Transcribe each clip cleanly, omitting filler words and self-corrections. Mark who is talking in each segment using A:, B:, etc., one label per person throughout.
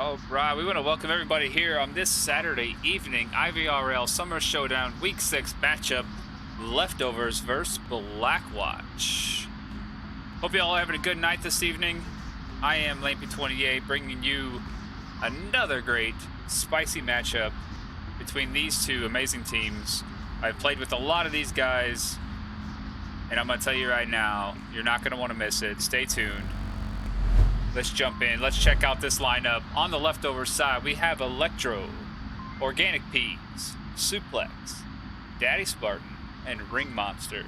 A: All right, we want to welcome everybody here on this Saturday evening IVRL Summer Showdown Week 6 matchup, Leftovers versus Blackwatch. Hope you all are having a good night this evening. I am Lampy28 bringing you another great spicy matchup between these two amazing teams. I've played with a lot of these guys, and I'm going to tell you right now, you're not going to want to miss it. Stay tuned. Let's jump in. Let's check out this lineup. On the leftover side, we have Electro, Organic Peas, Suplex, Daddy Spartan, and Ring Monster.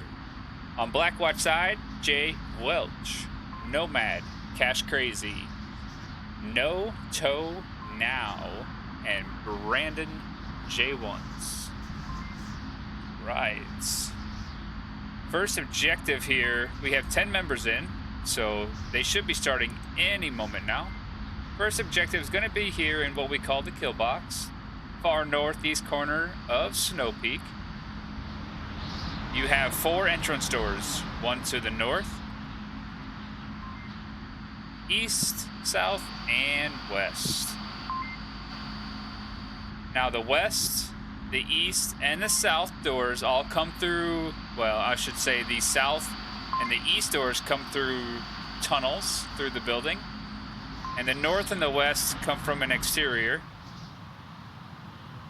A: On Blackwatch side, Jay Welch, Nomad, Cash Crazy, No Toe Now, and Brandon J1s. Right. First objective here, we have 10 members in. So they should be starting any moment now. First objective is going to be here in what we call the kill box, far northeast corner of Snow Peak. You have 4 entrance doors, one to the north, east, south, and west. Now the west, the east, and the south doors all come through, well, I should say the south and the east doors come through tunnels through the building, and the north and the west come from an exterior.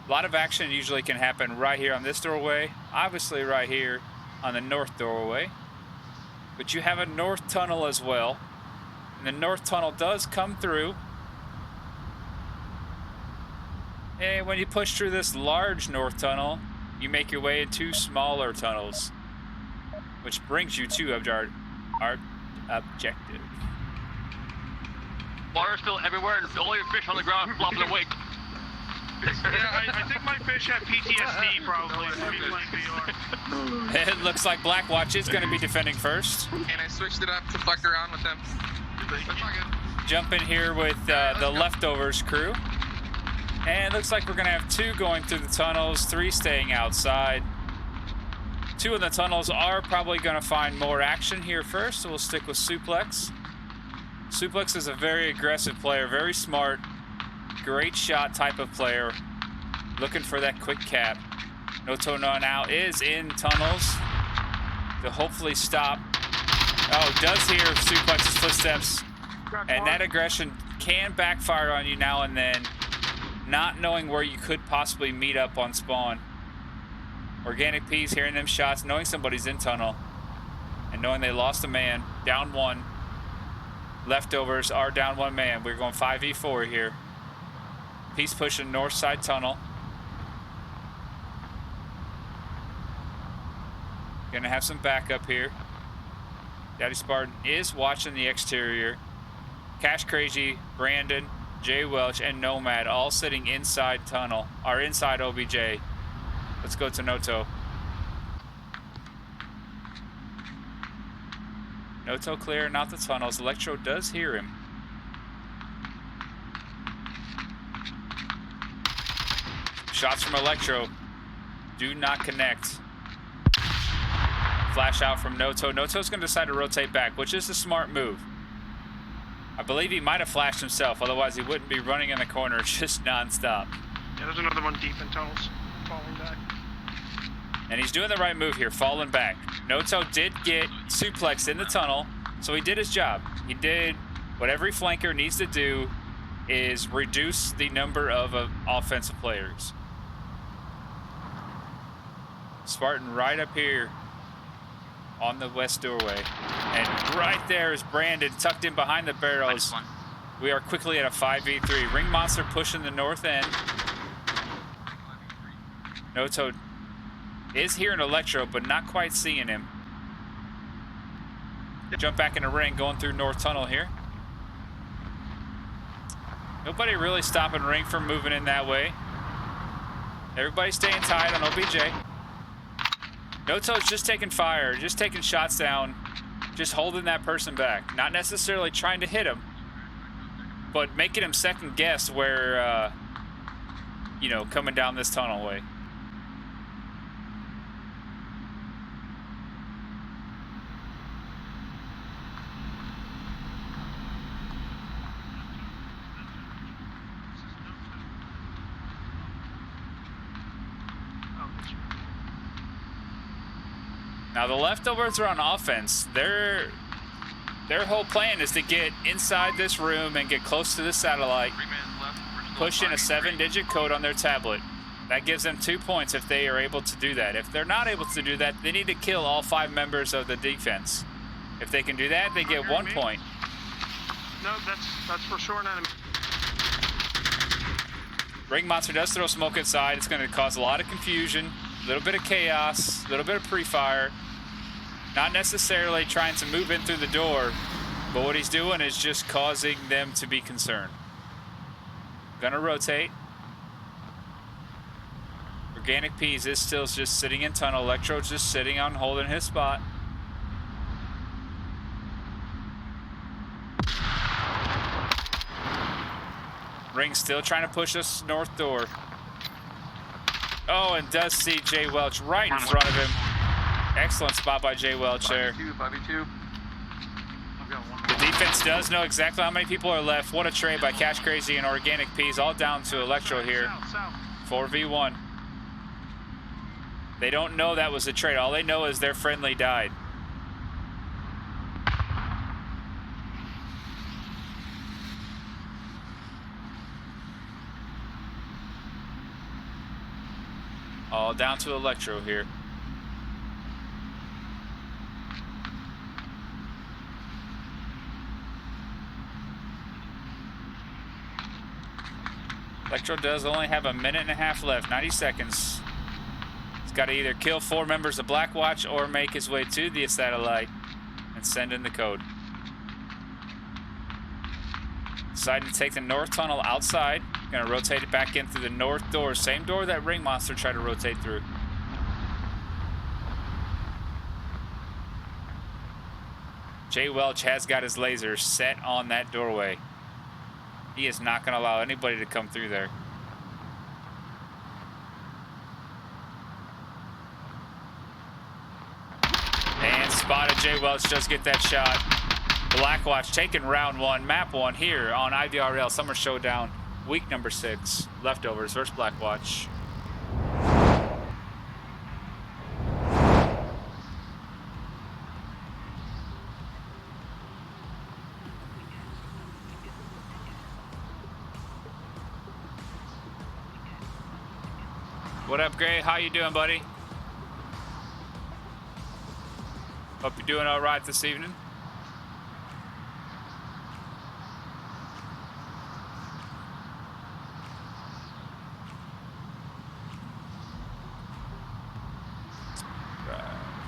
A: A lot of action usually can happen right here on this doorway, obviously right here on the north doorway, but you have a north tunnel as well, and the north tunnel does come through. And when you push through this large north tunnel, you make your way into smaller tunnels, which brings you to our objective.
B: Water spill everywhere and all your fish on the ground flopping awake.
C: Yeah, I think my fish have PTSD probably.
A: It looks like Blackwatch is going to be defending first.
D: And I switched it up to fuck around with them.
A: Jump in here with the Leftovers crew. And it looks like we're going to have 2 going through the tunnels, 3 staying outside. 2 in the tunnels are probably going to find more action here first, so we'll stick with Suplex. Suplex is a very aggressive player, very smart, great shot type of player, looking for that quick cap. No Toe Now is in tunnels to hopefully stop. Oh, does hear Suplex's footsteps, and that aggression can backfire on you now and then, not knowing where you could possibly meet up on spawn. Organic Peas hearing them shots, knowing somebody's in tunnel, and knowing they lost a man, down 1. Leftovers are down 1 man. We're going 5v4 here. Peas pushing north side tunnel. Gonna have some backup here. Daddy Spartan is watching the exterior. Cash Crazy, Brandon, Jay Welch, and Nomad all sitting inside tunnel, or inside OBJ. Let's go to Noto. Noto clearing out the tunnels. Electro does hear him. Shots from Electro do not connect. Flash out from Noto. Noto's going to decide to rotate back, which is a smart move. I believe he might have flashed himself, otherwise he wouldn't be running in the corner just non-stop.
C: Yeah, there's another one deep in tunnels, falling back.
A: And he's doing the right move here, falling back. Noto did get Suplex in the tunnel, so he did his job. He did what every flanker needs to do, is reduce the number of offensive players. Spartan right up here on the west doorway. And right there is Brandon tucked in behind the barrels. We are quickly at a 5v3. Ring Monster pushing the north end. Noto is hearing Electro, but not quite seeing him. Jump back in the ring, going through North Tunnel here. Nobody really stopping Ring from moving in that way. Everybody staying tight on OBJ. Noto's just taking fire, just taking shots down, just holding that person back. Not necessarily trying to hit him, but making him second guess where, you know, coming down this tunnel way. Now the leftovers are on offense. Their whole plan is to get inside this room and get close to the satellite, push in a 7-digit code on their tablet. That gives them 2 points if they are able to do that. If they're not able to do that, they need to kill all 5 members of the defense. If they can do that, they get 1 point.
C: No, that's for sure an enemy.
A: Ring Monster does throw smoke inside. It's going to cause a lot of confusion, a little bit of chaos, a little bit of pre-fire. Not necessarily trying to move in through the door, but what he's doing is just causing them to be concerned. Gonna rotate. Organic Peas is still just sitting in tunnel. Electro's just sitting on holding his spot. Ring's still trying to push us north door. Oh, and does see Jay Welch right in front of him. Excellent spot by Jay Welch there.
B: 5v2.
A: The defense does know exactly how many people are left. What a trade by Cash Crazy and Organic Peas, all down to Electro here. 4v1. They don't know that was a trade. All they know is their friendly died. All down to Electro here. Electro does only have a minute and a half left, 90 seconds. He's got to either kill 4 members of Blackwatch or make his way to the satellite and send in the code. Deciding to take the north tunnel outside. Gonna rotate it back in through the north door. Same door that Ring Monster tried to rotate through. Jay Welch has got his laser set on that doorway. He is not gonna allow anybody to come through there. And spotted. Jay Welch does get that shot. Blackwatch taking round 1, map 1 here on IVRL Summer Showdown, week number 6. Leftovers versus Blackwatch. What up, Gray? How you doing, buddy? Hope you're doing all right this evening.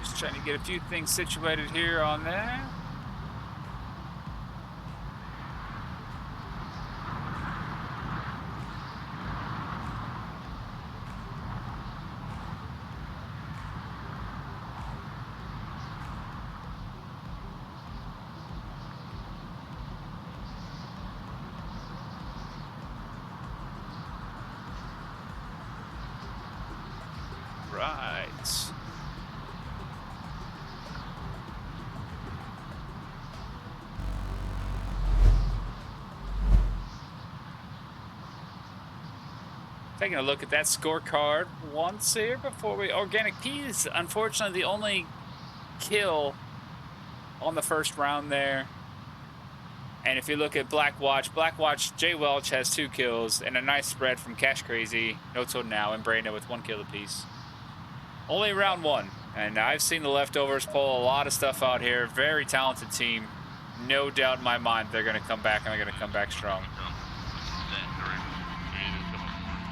A: Just trying to get a few things situated here on there. Right. Taking a look at that scorecard once here before we... Organic Peas, unfortunately, the only kill on the first round there. And if you look at Blackwatch, Jay Welch has 2 kills and a nice spread from Cash Crazy, No Till Now, and Brandon with 1 kill apiece. Only round 1, and I've seen the leftovers pull a lot of stuff out here. Very talented team. No doubt in my mind they're going to come back, and they're going to come back strong.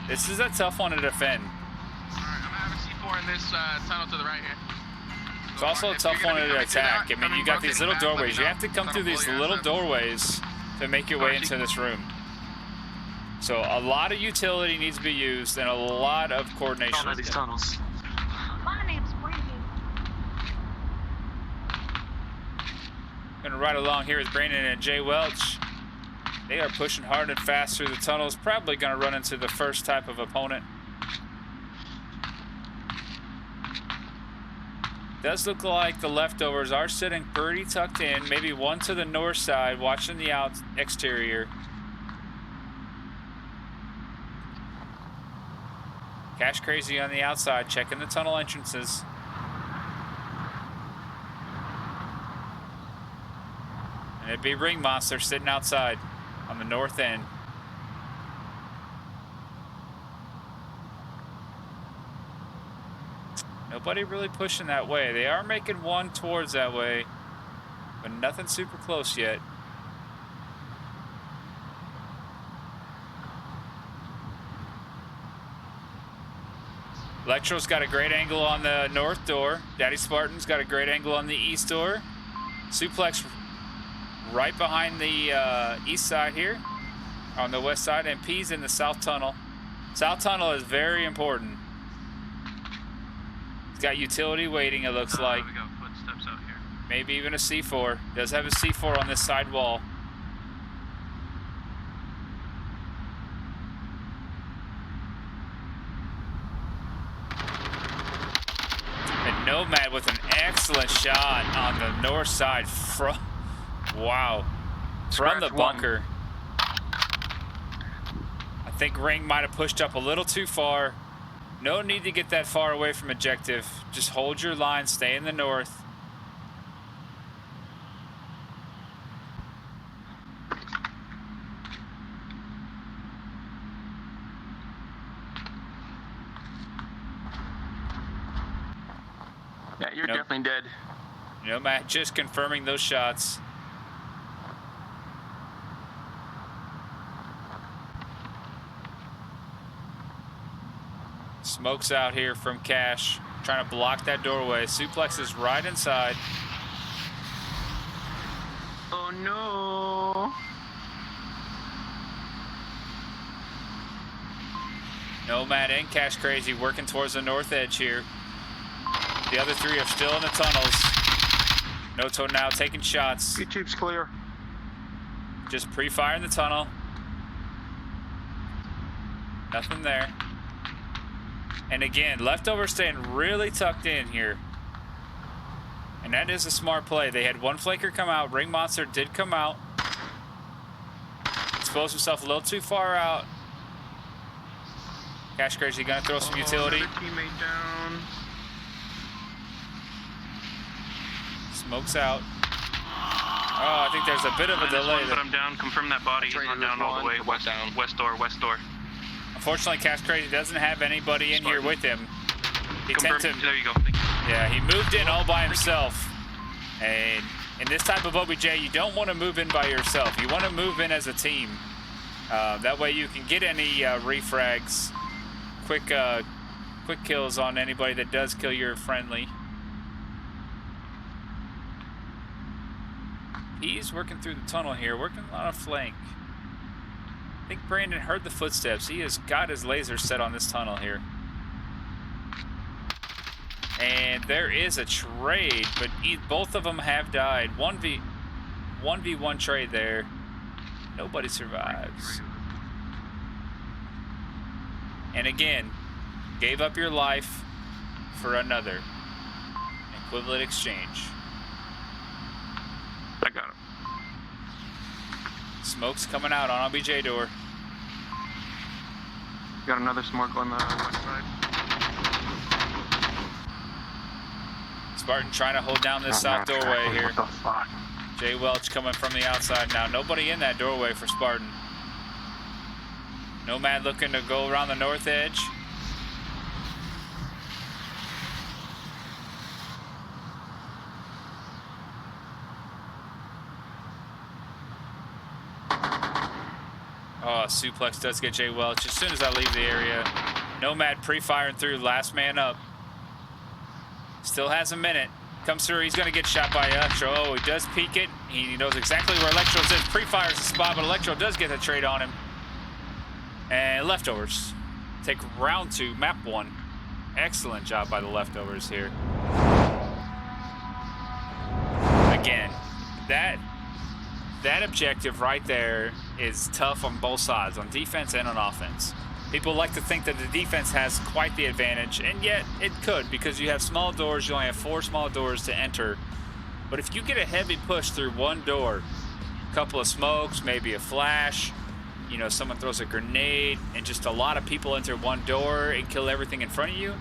A: This is a tough one to defend.
D: Alright, I'm gonna have a C4 in this tunnel to the right here.
A: It's also a tough one to attack. I mean, you got these little doorways. You have to come through these little doorways to make your way into this room. So a lot of utility needs to be used and a lot of coordination.
B: All these tunnels.
E: My name's Brandon.
A: Gonna ride along here with Brandon and Jay Welch. They are pushing hard and fast through the tunnels. Probably gonna run into the first type of opponent. Does look like the leftovers are sitting pretty tucked in. Maybe one to the north side, watching the exterior. Cash Crazy on the outside, checking the tunnel entrances. And it'd be Ring Monster sitting outside on the north end. Nobody really pushing that way. They are making one towards that way, but nothing super close yet. Electro's got a great angle on the north door. Daddy Spartan's got a great angle on the east door. Suplex right behind the east side here, on the west side, and P's in the south tunnel. South tunnel is very important. It's got utility waiting, it looks like.
D: We got footsteps out here.
A: Maybe even a C4. Does have a C4 on this side wall. And Nomad with an excellent shot on the north side from, wow, from the bunker. I think Ring might have pushed up a little too far. No need to get that far away from objective. Just hold your line, stay in the north.
B: Yeah, you're definitely dead.
A: Nomad just confirming those shots. Smokes out here from Cash, trying to block that doorway. Suplex is right inside.
B: Oh no.
A: Nomad and Cash Crazy working towards the north edge here. The other three are still in the tunnels. Noto now taking shots.
B: YouTube's clear.
A: Just pre-firing the tunnel. Nothing there. And again, Leftovers staying really tucked in here. And that is a smart play. They had one flaker come out. Ring Monster did come out. Exposed himself a little too far out. Cash Crazy gonna throw some utility.
C: Teammate down.
A: Smokes out. Oh, I think there's a bit of a delay
C: But
A: there.
C: I'm down. Confirm that body. He's not down all the way. West door.
A: Unfortunately, Cash Crazy doesn't have anybody in here with him. He tends to,
C: There you go.
A: yeah, he moved in all by himself. And in this type of OBJ, you don't want to move in by yourself. You want to move in as a team. That way you can get any refrags, quick kills on anybody that does kill your friendly. He's working through the tunnel here, working on a flank. I think Brandon heard the footsteps. He has got his laser set on this tunnel here. And there is a trade, but both of them have died. 1v1 trade there. Nobody survives. And again, gave up your life for another. Equivalent exchange.
C: I got him.
A: Smoke's coming out on OBJ door.
B: Got another smoke on the west side.
A: Spartan trying to hold down this south doorway here.
B: What the fuck?
A: Jay Welch coming from the outside now. Nobody in that doorway for Spartan. Nomad looking to go around the north edge. Oh, suplex does get Jay Welch as soon as I leave the area. Nomad pre-firing through, last man up. Still has a minute. Comes through, he's gonna get shot by Electro. Oh, he does peek it. He knows exactly where Electro's is. Pre-fires the spot, but Electro does get the trade on him. And Leftovers take round 2, map 1. Excellent job by the Leftovers here. Again, that objective right there is tough on both sides, on defense and on offense. People like to think that the defense has quite the advantage, and yet it could, because you have small doors. You only have 4 small doors to enter. But if you get a heavy push through one door, a couple of smokes, maybe a flash, you know, someone throws a grenade, and just a lot of people enter one door and kill everything in front of you,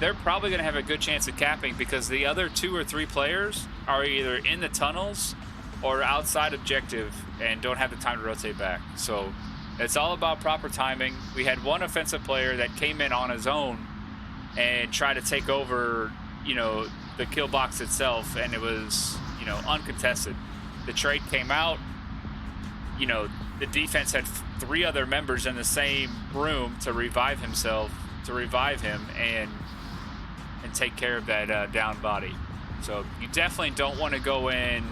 A: they're probably going to have a good chance of capping, because the other 2 or 3 players are either in the tunnels or outside objective and don't have the time to rotate back. So it's all about proper timing. We had one offensive player that came in on his own and tried to take over, you know, the kill box itself, and it was, you know, uncontested. The trade came out, you know, the defense had 3 other members in the same room to revive him and take care of that down body. So you definitely don't want to go in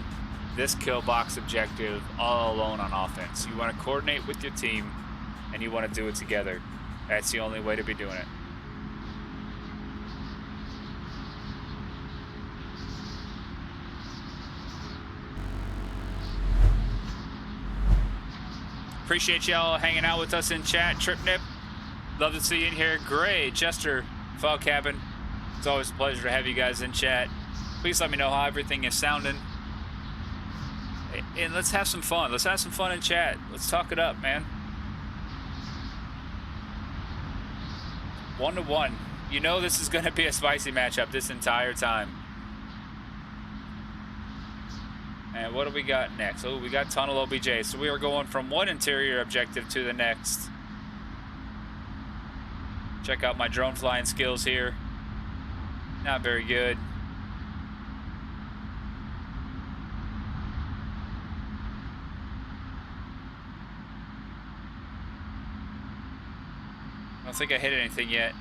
A: this kill box objective all alone on offense. You want to coordinate with your team, and you want to do it together. That's the only way to be doing it. Appreciate y'all hanging out with us in chat. Trip Nip, love to see you in here. Gray, Chester, Fog Cabin, it's always a pleasure to have you guys in chat. Please let me know how everything is sounding. And let's have some fun. Let's have some fun in chat. Let's talk it up, man. 1-1. You know this is going to be a spicy matchup this entire time. And what do we got next? Oh, we got Tunnel OBJ. So we are going from one interior objective to the next. Check out my drone flying skills here. Not very good. I don't think I hit anything yet.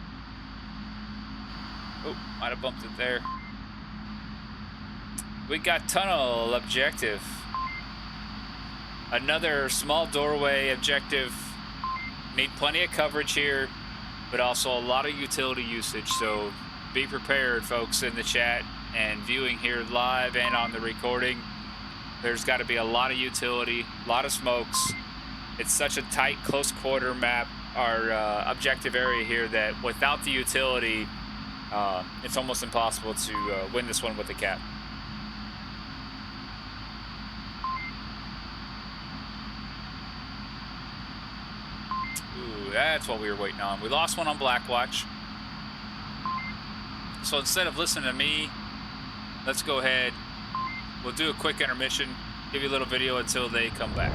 A: Oh, might have bumped it there. We got tunnel objective. Another small doorway objective. Need plenty of coverage here, but also a lot of utility usage. So be prepared, folks, in the chat and viewing here live and on the recording. There's got to be a lot of utility, a lot of smokes. It's such a tight, close quarter map, our objective area here, that without the utility, it's almost impossible to win this one with the cap. Ooh, that's what we were waiting on. We lost one on Blackwatch. So instead of listening to me, let's go ahead. We'll do a quick intermission, give you a little video until they come back.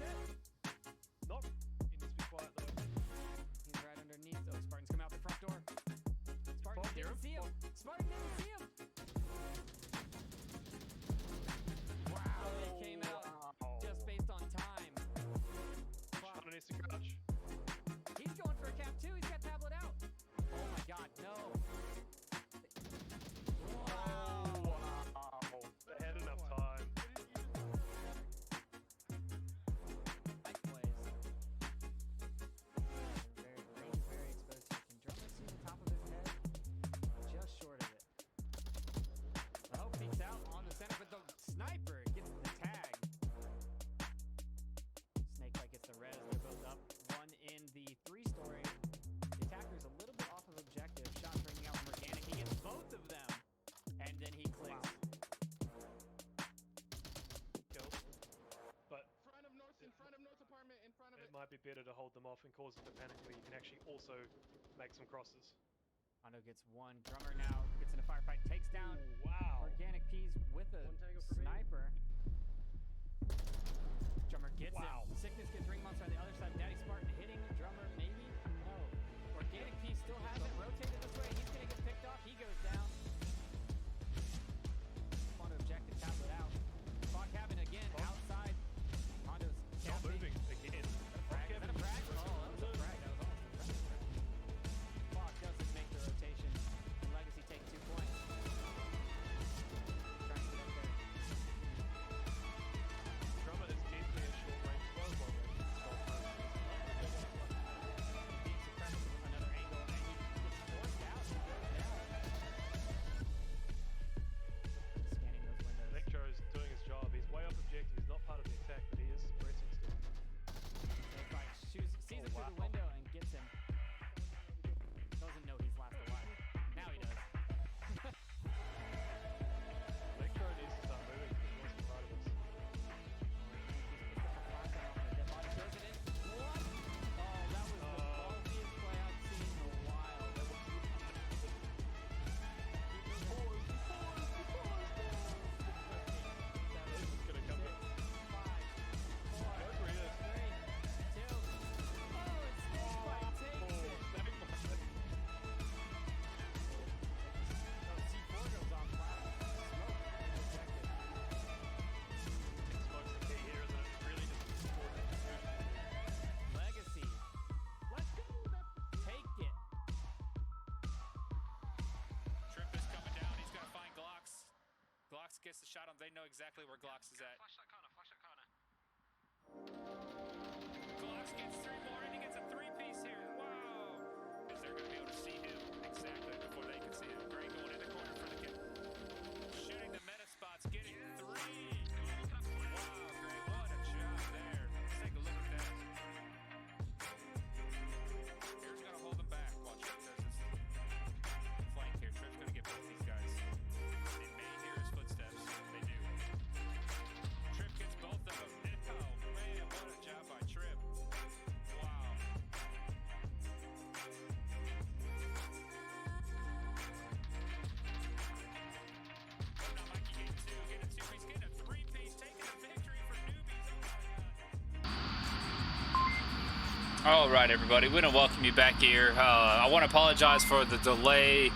F: set. Nope. He needs to be quiet though. He's right underneath though. Spartan's coming out the front door. Spartan didn't see him. Spartan didn't see him. Wow, they came out just based on time. Wow. Needs to crouch. He's going for a cap too. He's got tablet out. Oh my god, no. Wow. They had enough time. Nice plays. Range is very exposed. Can Drummer see the top of his head? Just short of it. The Hope peeks out on the center, but the sniper gets the tag. Snakebite gets the res. They're both up. One in the 3-story. The attacker's a little bit off of objective. Shots ringing out from Organic. He gets both of them. And then he clicks. Wow. Kill. But in front of North's apartment, in front of it. It might be better to hold them off and cause them to panic where you can actually also make some crosses. Hondo gets one. Drummer now gets in a firefight. Takes down Organic Peas with a sniper. Drummer gets him. Sickness gets ring monster on the other side. Daddy Spartan hitting Drummer, maybe? No. Organic Peas still has it. Rotated this way. He's going to get picked off. He goes down. Hondo objective, tablet out. Fog cabin again, outside. Hondo's not moving again. Is that a frag? Oh, that was a frag. That was almost a frag. Fog doesn't make the rotation. Legacy takes 2 points. Trying to get up there. Drummer is deeply in short range, well range. Being suppressed from another angle, and he gets forced out. He goes down. Scanning those windows. Electro's doing his job. He's way up objective. He's not part of the attack, but he is suppressing still. Snakebite sees it through the window and gets him. Doesn't know he's last alive. Now he does. Electro needs to start moving. He wants to be part of this. Throws it in. What? Oh, that was the ballsiest play I've seen in a while. That was gonna come in. 5, 4, 3, 2. Oh, it's Snakebite takes it. C4 goes off flat. Smoke ejected. Smoke's the key here, isn't it? Really just support it. Legacy. Let's go. Take it.
A: Trip is coming down. He's going to find Glocks. Glocks gets the shot on. They know exactly where Glocks is at.
D: Flash that corner, flash that corner.
A: Glocks gets 3 more, and he gets a 3-piece here. Wow! Because they're going to be able to see him exactly before they can see him. Gray going in the corner for the kill. Shooting the meta spots, getting 3. Wow, Gray, what a job there. Let's take a look at that. Here's going to hold him back while Trip does this flank here. Trip's going to get both these guys. They may hear his footsteps. They do. Trip gets both of them. Oh, man, what a job by Trip. Wow. Oh, no, Mikey getting 2, getting a 2-piece, getting a 3-piece, taking a victory for newbies. Oh, my God. All right, everybody. We want to welcome you back here. I want to apologize for the delay.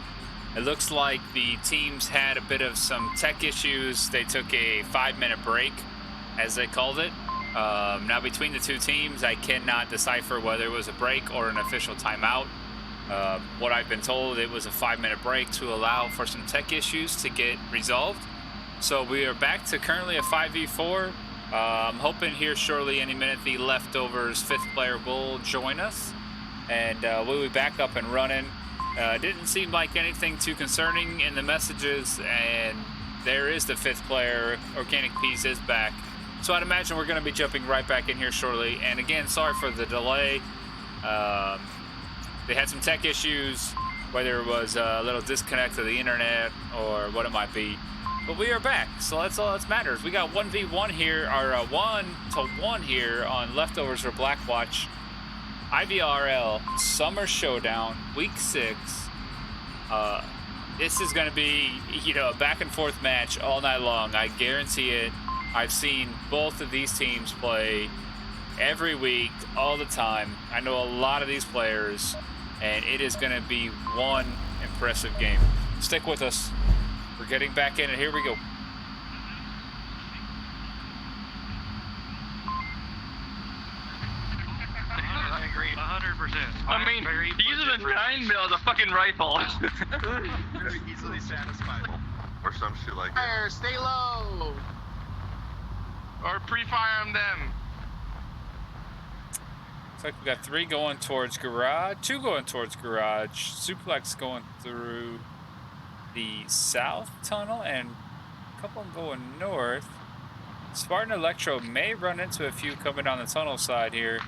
A: It looks like the teams had a bit of some tech issues. They took a 5-minute break, as they called it. Now, between the two teams, I cannot decipher whether it was a break or an official timeout. What I've been told, it was a 5-minute break to allow for some tech issues to get resolved. So we are back to currently a 5v4. I'm hoping here shortly, any minute, the Leftovers 5th player will join us. And we'll be back up and running. Didn't seem like anything too concerning in the messages. And there is the 5th player. Organic Peas is back. So I'd imagine we're going to be jumping right back in here shortly. And again, sorry for the delay. They had some tech issues, whether it was a little disconnect of the internet or what it might be. But we are back, so that's all that matters. We got 1v1 here, or 1-1 here on Leftovers for Blackwatch. IVRL Summer Showdown, Week 6. This is going to be, a back and forth match all night long. I guarantee it. I've seen both of these teams play every week, all the time. I know a lot of these players, and it is going to be one impressive game. Stick with us. We're getting back in, and here we go.
C: I agree. 100%.
B: I mean, he uses a 9mm as a fucking rifle.
D: Very easily satisfiable.
G: Or some shit like that.
D: Fire, stay low. Or pre-fire them.
A: Looks like we got 3 going towards garage, 2 going towards garage, Suplex going through the south tunnel, and a couple going north. Spartan Electro may run into a few coming down the tunnel side here.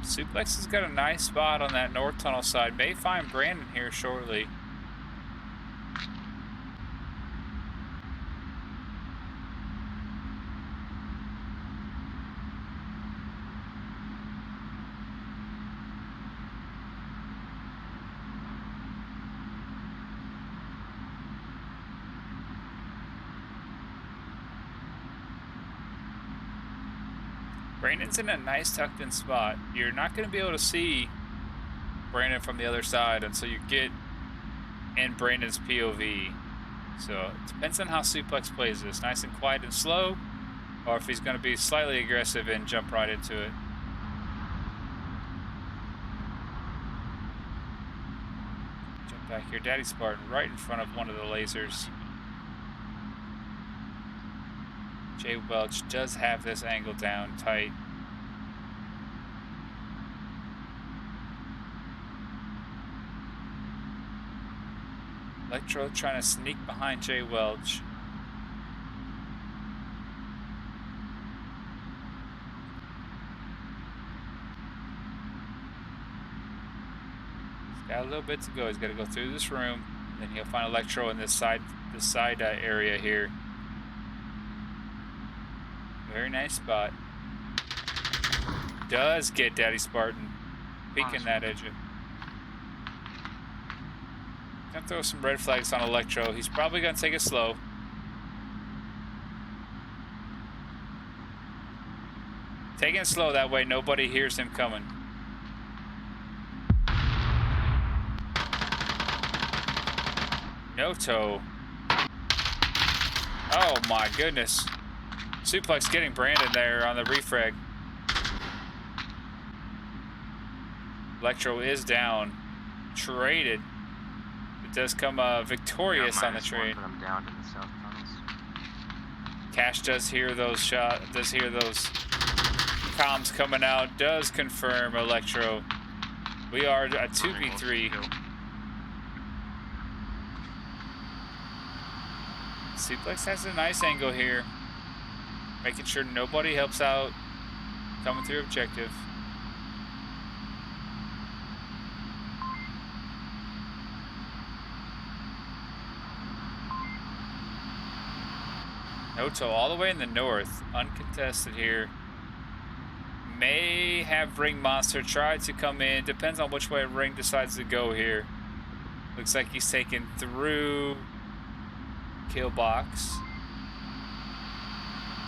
A: Suplex has got a nice spot on that north tunnel side. May find Brandon here shortly. Brandon's in a nice tucked in spot. You're not going to be able to see Brandon from the other side until you get in Brandon's POV. So it depends on how Suplex plays this. Nice and quiet and slow, or if he's going to be slightly aggressive and jump right into it. Jump back here. Daddy Spartan right in front of one of the lasers. Jay Welch does have this angle down tight. Electro trying to sneak behind Jay Welch. He's got a little bit to go. He's got to go through this room, and then he'll find Electro in this side area here. Very nice spot. Does get Daddy Spartan peeking that edge. Gonna throw some red flags on Electro. He's probably gonna take it slow. Taking it slow, that way nobody hears him coming. Noto. Oh my goodness. Suplex getting Brandon there on the refrag. Electro is down. Traded. It does come victorious on the trade.
B: I'm down to the south tunnels.
A: Cash does hear those comms coming out. Does confirm Electro. We are a 2v3. Suplex has a nice angle here. Making sure nobody helps out coming through objective. Noto all the way in the north, uncontested here. May have Ring Monster try to come in. Depends on which way Ring decides to go here. Looks like he's taken through kill box.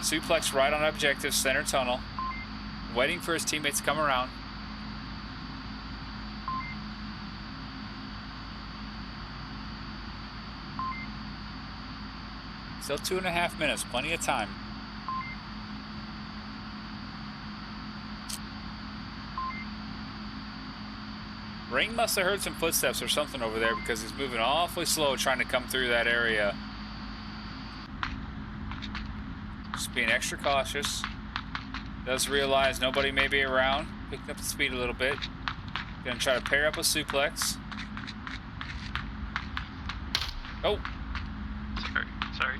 A: Suplex right on objective, center tunnel. Waiting for his teammates to come around. Still 2.5 minutes, plenty of time. Ring must have heard some footsteps or something over there because he's moving awfully slow trying to come through that area. Just being extra cautious. Does realize nobody may be around. Picking up the speed a little bit. Gonna try to pair up with Suplex. Oh!
B: Sorry.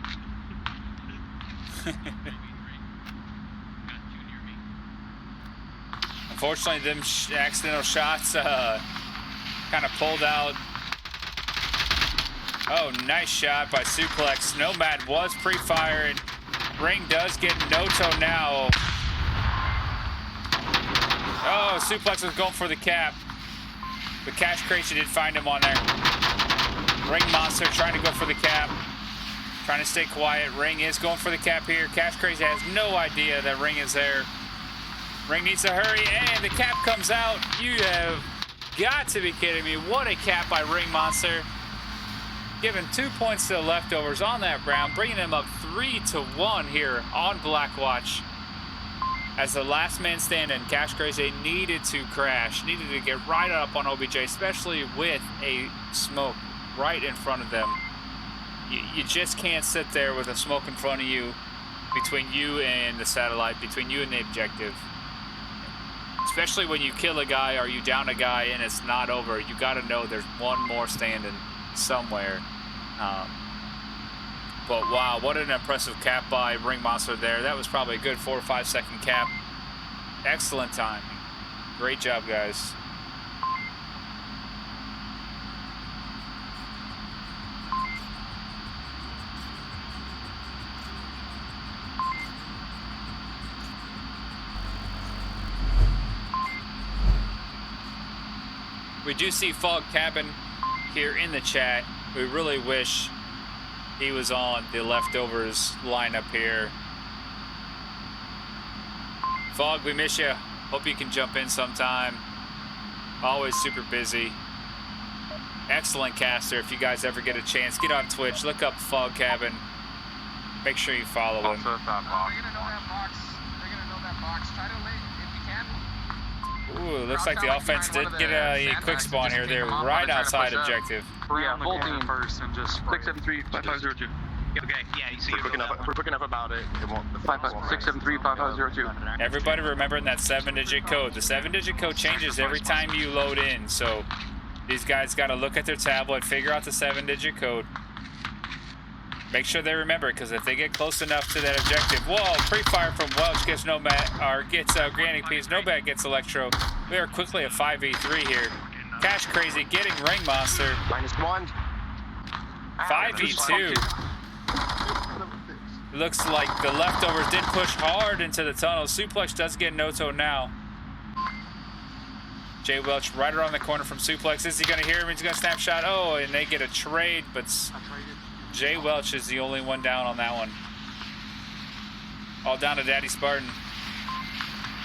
A: Unfortunately, them accidental shots kind of pulled out. Oh, nice shot by Suplex. Nomad was pre-fired. Ring does get Noto now. Oh, Suplex is going for the cap. But Cash Crazy did find him on there. Ring Monster trying to go for the cap. Trying to stay quiet. Ring is going for the cap here. Cash Crazy has no idea that Ring is there. Ring needs to hurry, and the cap comes out. You have got to be kidding me. What a cap by Ring Monster. Giving 2 points to the leftovers on that round, bringing them up 3-1 here on Blackwatch. As the last man standing, Cash Crazy needed to crash, needed to get right up on OBJ, especially with a smoke right in front of them. You just can't sit there with a smoke in front of you, between you and the satellite, between you and the objective. Especially when you kill a guy or you down a guy and it's not over. You got to know there's one more standing somewhere. But wow, what an impressive cap by Ring Monster there. That was probably a good 4 or 5 second cap. Excellent timing. Great job, guys. We do see Fog Cabin here in the chat. We really wish he was on the leftovers lineup here. Fog, we miss you. Hope you can jump in sometime. Always super busy. Excellent caster. If you guys ever get a chance, get on Twitch, look up Fog Cabin. Make sure you follow him.
D: They're gonna know that box. They're gonna know that box. Try to late if you can.
A: Ooh, looks like the offense did get a quick spawn here. They're right outside objective.
D: Yeah, full team
B: first and just
C: 673-5502.
B: Okay, yeah, you see
G: We're quick enough about it. It won't.
D: 673-5502.
A: Everybody remembering that 7-digit code. The 7-digit code changes every time you load in. So these guys got to look at their tablet, figure out the 7-digit code. Make sure they remember it, because if they get close enough to that objective, whoa! Pre-fire from Welch gets Nomad, or gets Granny Peas. Nomad gets Electro. We are quickly at 5v3 here. Cash Crazy getting Ring Monster.
G: -1.
A: 5v2. Looks like the leftovers did push hard into the tunnel. Suplex does get Noto now. Jay Welch right around the corner from Suplex. Is he going to hear him? He's going to snapshot. Oh, and they get a trade, but Jay Welch is the only one down on that one. All down to Daddy Spartan.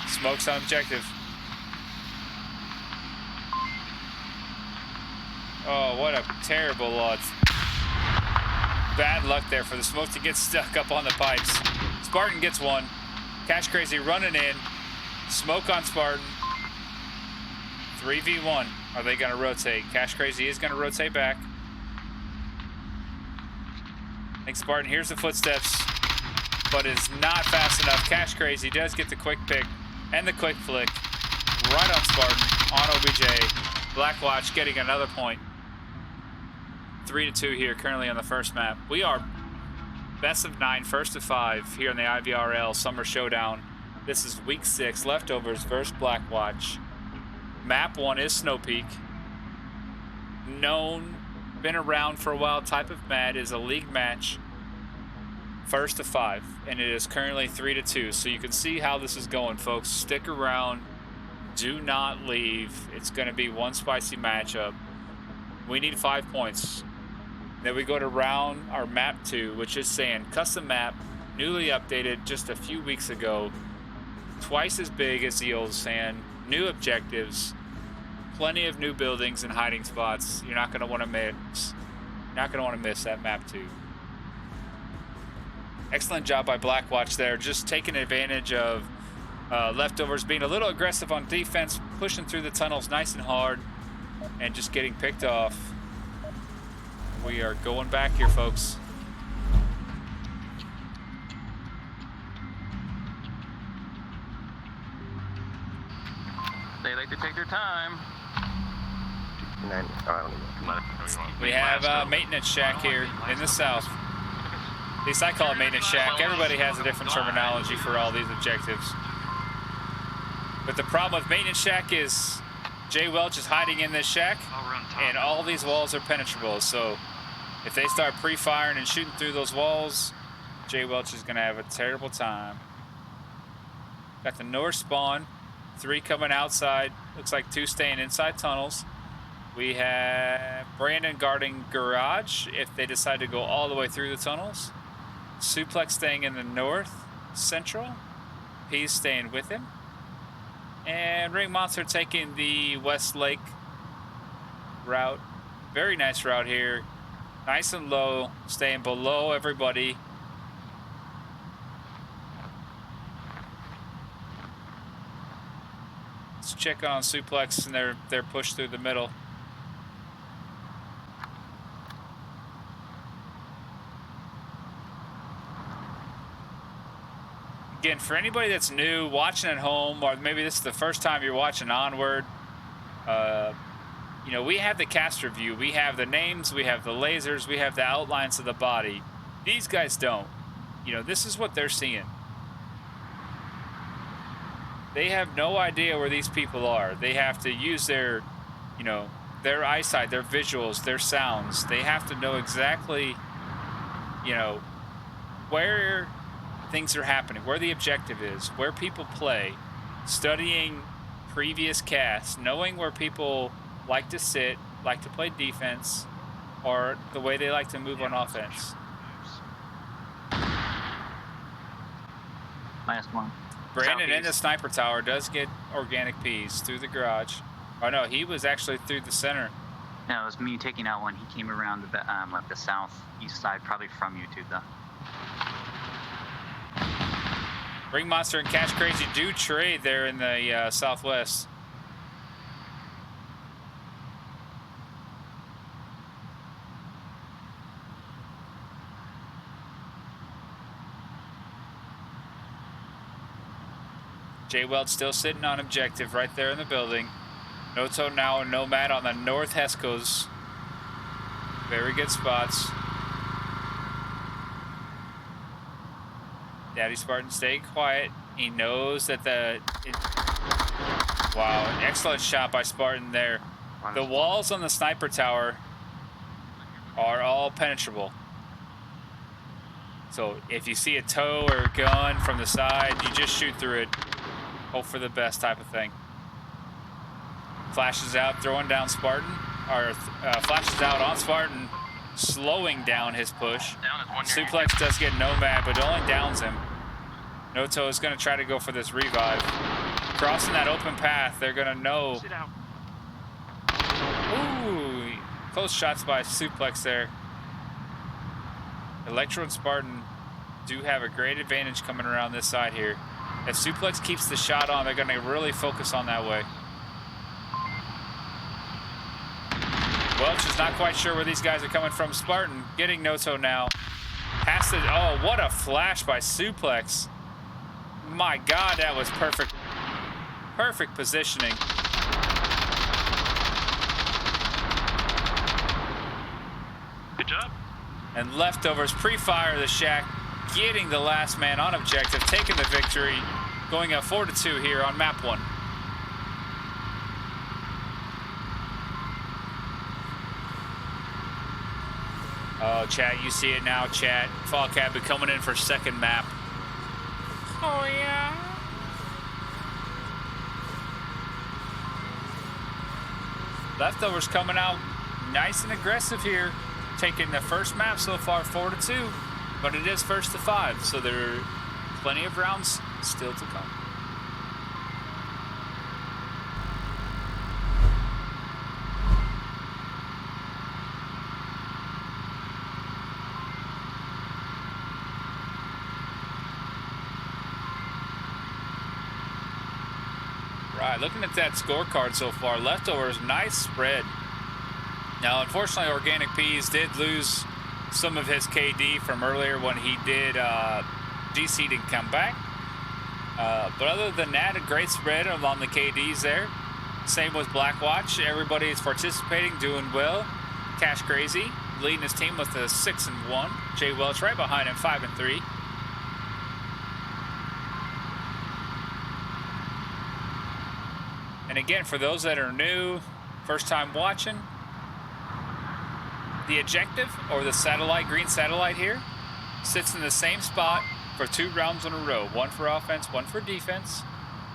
A: Smokes on objective. Oh, what a terrible loss. Bad luck there for the smoke to get stuck up on the pipes. Spartan gets one. Cash Crazy running in. Smoke on Spartan. 3v1. Are they going to rotate? Cash Crazy is going to rotate back. I think Spartan hears the footsteps, but is not fast enough. Cash Crazy does get the quick pick and the quick flick right on Spartan, on OBJ. Blackwatch getting another point. 3-2 here, currently on the first map. We are best of 9, first of 5 here in the IVRL Summer Showdown. This is week 6, leftovers versus Blackwatch. Map 1 is Snow Peak. Known, been around for a while type of mat, is a league match. First of 5, and it is currently 3-2. So you can see how this is going, folks. Stick around. Do not leave. It's going to be one spicy matchup. We need 5 points. Then we go to round our map 2, which is sand. Custom map, newly updated just a few weeks ago. Twice as big as the old sand. New objectives. Plenty of new buildings and hiding spots. You're not going to want to miss. Not going to want to miss that map 2. Excellent job by Blackwatch there, just taking advantage of leftovers, being a little aggressive on defense, pushing through the tunnels nice and hard, and just getting picked off. We are going back here, folks.
D: They like to take their time.
A: We have maintenance shack here in the south. At least I call it maintenance shack. Everybody has a different terminology for all these objectives. But the problem with maintenance shack is Jay Welch is hiding in this shack, and all these walls are penetrable. So if they start pre-firing and shooting through those walls, Jay Welch is going to have a terrible time. Got the north spawn, 3 coming outside. Looks like 2 staying inside tunnels. We have Brandon guarding garage if they decide to go all the way through the tunnels. Suplex staying in the north central. P's staying with him. And Ring Monster taking the West Lake route. Very nice route here. Nice and low, staying below everybody. Let's check on Suplex and their push through the middle. Again, for anybody that's new, watching at home, or maybe this is the first time you're watching Onward, you know, we have the caster view. We have the names, we have the lasers, we have the outlines of the body. These guys don't. You know, this is what they're seeing. They have no idea where these people are. They have to use their, you know, their eyesight, their visuals, their sounds. They have to know exactly, you know, where things are happening, where the objective is, where people play, studying previous casts, knowing where people like to sit, like to play defense, or the way they like to move on offense.
B: Last one.
A: Brandon in the
B: Southeast.
A: sniper tower does get organic peas through the garage. Oh no, he was actually through the center.
B: No, it was me taking out one. He came around the southeast side, probably from you two, though.
A: Ring Monster and Cash Crazy do trade there in the southwest. Jay Weld still sitting on objective right there in the building. Noto now and Nomad on the North Hescos. Very good spots. Daddy Spartan staying quiet. He knows that wow, excellent shot by Spartan there. The walls on the sniper tower are all penetrable. So if you see a toe or a gun from the side, you just shoot through it. Hope for the best type of thing. Flashes out, throwing down Spartan, or flashes out on Spartan, slowing down his push. Suplex does get Nomad, but only downs him. Noto is going to try to go for this revive. Crossing that open path, they're going to know. Ooh, close shots by Suplex there. Electro and Spartan do have a great advantage coming around this side here. If Suplex keeps the shot on, they're going to really focus on that way. Welch is not quite sure where these guys are coming from. Spartan getting Noto now. Past it. Oh, what a flash by Suplex. My God, that was perfect. Perfect positioning.
C: Good job.
A: And leftovers pre-fire the shack, getting the last man on objective, taking the victory, going up 4-2 here on map 1. Oh, chat, you see it now, chat. Fall Cat be coming in for second map. Oh, yeah. Leftovers coming out nice and aggressive here. Taking the first map so far, 4-2. But it is 1st to 5, so there are plenty of rounds still to come. Right, looking at that scorecard so far, Leftovers, nice spread. Now, unfortunately, Organic Peas did lose some of his KD from earlier when he did DC to come back. But other than that, a great spread along the KDs there. Same with Blackwatch. Everybody is participating, doing well. Cash Crazy leading his team with a 6-1. Jay Welch right behind him, 5-3. And again, for those that are new, first time watching, the objective, or the satellite, green satellite here, sits in the same spot for 2 rounds in a row. 1 for offense, 1 for defense.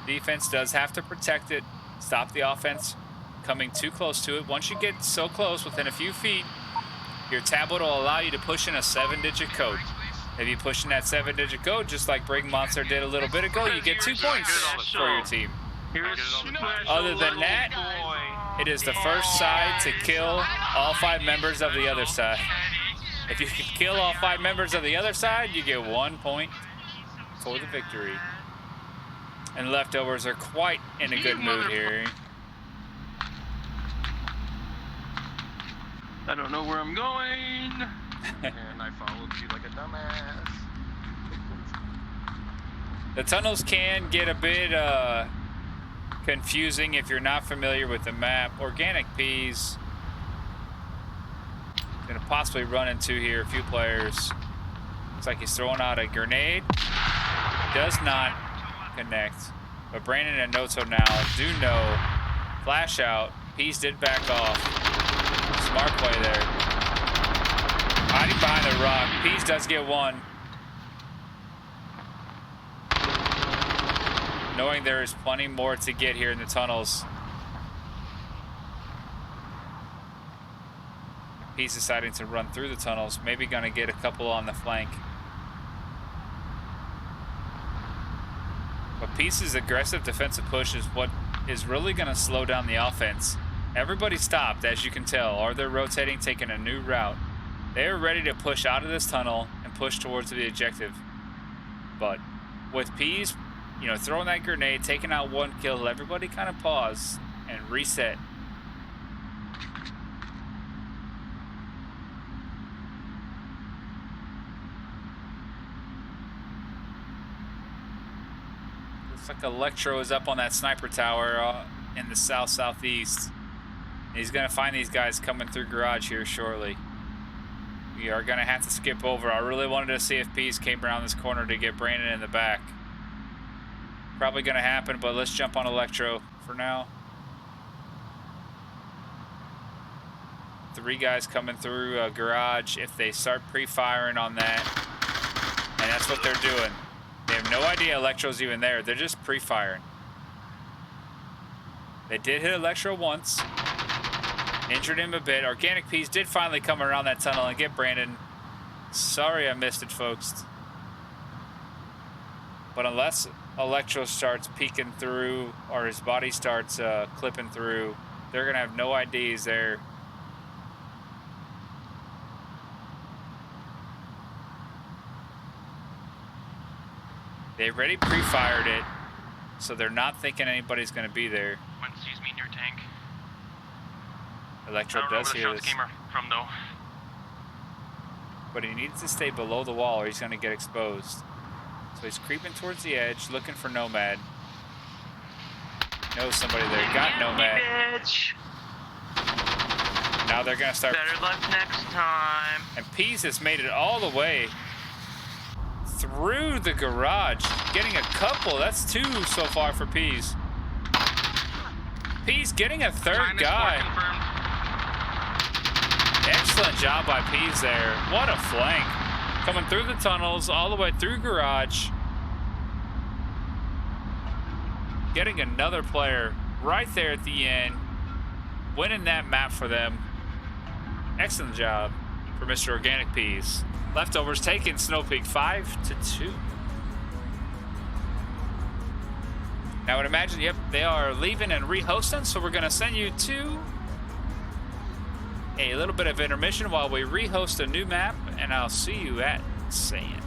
A: Defense does have to protect it, stop the offense coming too close to it. Once you get so close, within a few feet, your tablet will allow you to push in a 7-digit code. If you push in that 7-digit code, just like Bring Monster did a little bit ago, you get 2 points for your team. Other than that, it is the first side to kill all 5 members of the other side. If you can kill all 5 members of the other side, you get 1 point for the victory. And leftovers are quite in a good mood here.
C: I don't know where I'm going.
G: And I followed you like a dumbass.
A: The tunnels can get a bit confusing if you're not familiar with the map. Organic Peas gonna possibly run into here a few players. Looks like he's throwing out a grenade. Does not connect. But Brandon and Noto now do know. Flash out. Peas did back off. Smart play there. Hiding behind the rock. Peas does get one. Knowing there is plenty more to get here in the tunnels. Peas deciding to run through the tunnels. Maybe gonna get a couple on the flank. But Peas' aggressive defensive push is what is really gonna slow down the offense. Everybody stopped, as you can tell, or they're rotating, taking a new route. They're ready to push out of this tunnel and push towards the objective. But with Peas, you know, throwing that grenade, taking out 1 kill, everybody kind of pause and reset. Looks like Electro is up on that sniper tower in the south-southeast. He's going to find these guys coming through garage here shortly. We are going to have to skip over. I really wanted to see if Peas came around this corner to get Brandon in the back. Probably going to happen, but let's jump on Electro for now. 3 guys coming through garage. If they start pre-firing on that, and that's what they're doing. They have no idea Electro's even there. They're just pre-firing. They did hit Electro once. Injured him a bit. Organic Peas did finally come around that tunnel and get Brandon. Sorry I missed it, folks. But unless Electro starts peeking through or his body starts clipping through, they're going to have no IDs there. They already pre-fired it, so they're not thinking anybody's going to be there.
C: One sees me in your tank.
A: Electro does hear this.
C: From though.
A: But he needs to stay below the wall or he's going to get exposed. So he's creeping towards the edge, looking for Nomad. Knows somebody there. Got Nomad.
C: Bitch.
A: Now they're going to start.
C: Better luck next time.
A: And Peas has made it all the way through the garage. Getting a couple. That's 2 so far for Peas. Peas getting a 3rd guy. Excellent job by Peas there. What a flank. Coming through the tunnels, all the way through garage. Getting another player right there at the end. Winning that map for them. Excellent job for Mr. Organic Peas. Leftovers taking Snow Peak 5-2. Now I would imagine, yep, they are leaving and rehosting, so we're going to send you to a little bit of intermission while we rehost a new map, and I'll see you at Sand.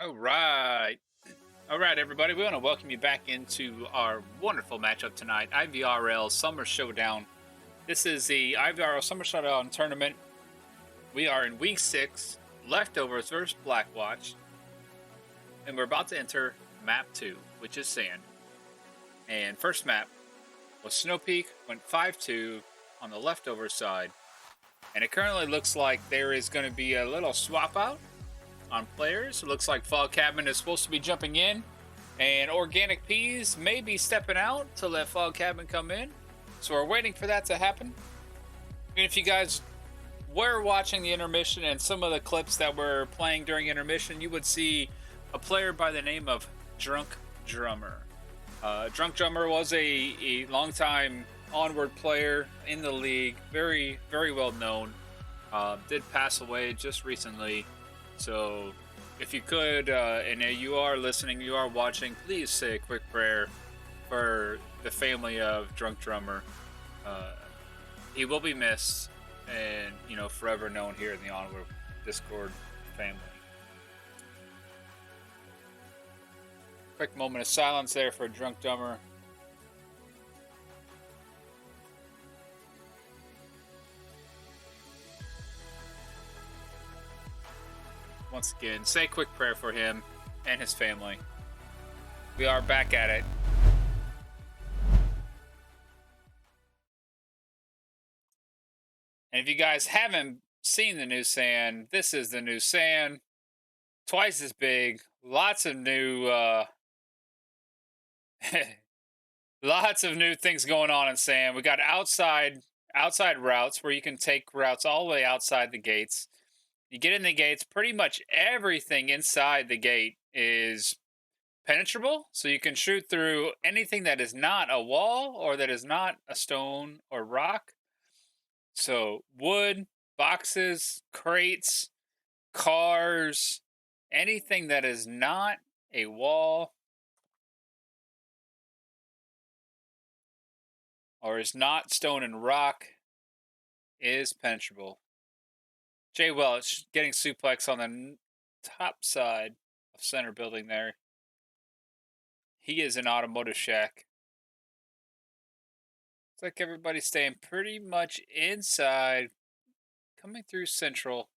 A: All right. All right, everybody. We want to welcome you back into our wonderful matchup tonight. IVRL Summer Showdown. This is the IVRL Summer Showdown tournament. We are in week 6, Leftovers versus Blackwatch. And we're about to enter map 2, which is sand. And first map was Snow Peak, went 5-2 on the Leftovers side. And it currently looks like there is going to be a little swap out on players. It looks like Fog Cabin is supposed to be jumping in, and Organic Peas may be stepping out to let Fog Cabin come in. So we're waiting for that to happen. And if you guys were watching the intermission and some of the clips that were playing during intermission, you would see a player by the name of Drunk Drummer. Drunk Drummer was a longtime Onward player in the league, very, very well known. Did pass away just recently. So if you could, and you are listening, you are watching, please say a quick prayer for the family of Drunk Drummer. He will be missed and, you know, forever known here in the Onward Discord family. Quick moment of silence there for Drunk Drummer. Once again, say a quick prayer for him and his family. We are back at it. And if you guys haven't seen the new sand, this is the new sand. Twice as big. Lots of new lots of new things going on in sand. We got outside routes where you can take routes all the way outside the gates. You get in the gates, pretty much everything inside the gate is penetrable, so you can shoot through anything that is not a wall or that is not a stone or rock. So wood, boxes, crates, cars, anything that is not a wall or is not stone and rock is penetrable. Jay Welch getting suplex on the top side of center building there. He is in Automotive Shack. Looks like everybody's staying pretty much inside. Coming through Central.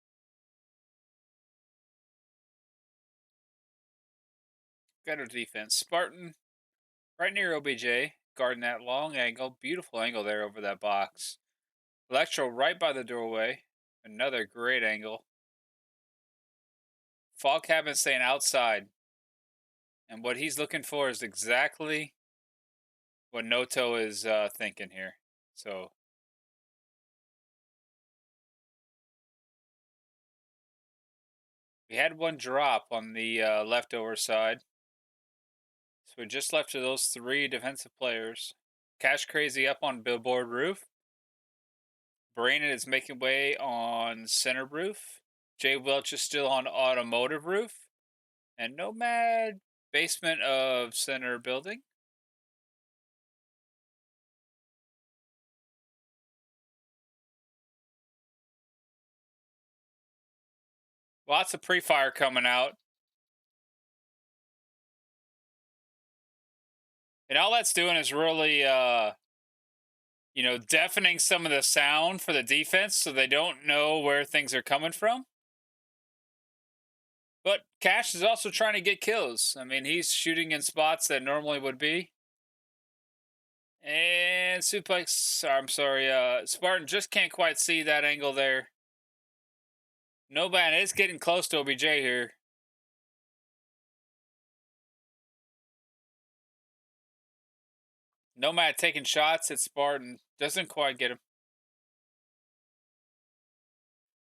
A: Got our defense. Spartan right near OBJ. Guarding that long angle. Beautiful angle there over that box. Electro right by the doorway. Another great angle. Fog Cabin staying outside. And what he's looking for is exactly what Noto is thinking here. So we had one drop on the leftover side. So we just left to those 3 defensive players. Cash Crazy up on Billboard roof. Brandon is making way on center roof. Jay Welch is still on automotive roof. And Nomad basement of center building. Lots of pre-fire coming out. And all that's doing is really, you know, deafening some of the sound for the defense so they don't know where things are coming from. But Cash is also trying to get kills. I mean, he's shooting in spots that normally would be. And suplex, I'm sorry, Spartan just can't quite see that angle there. Nomad is getting close to OBJ here. Nomad taking shots at Spartan. Doesn't quite get him.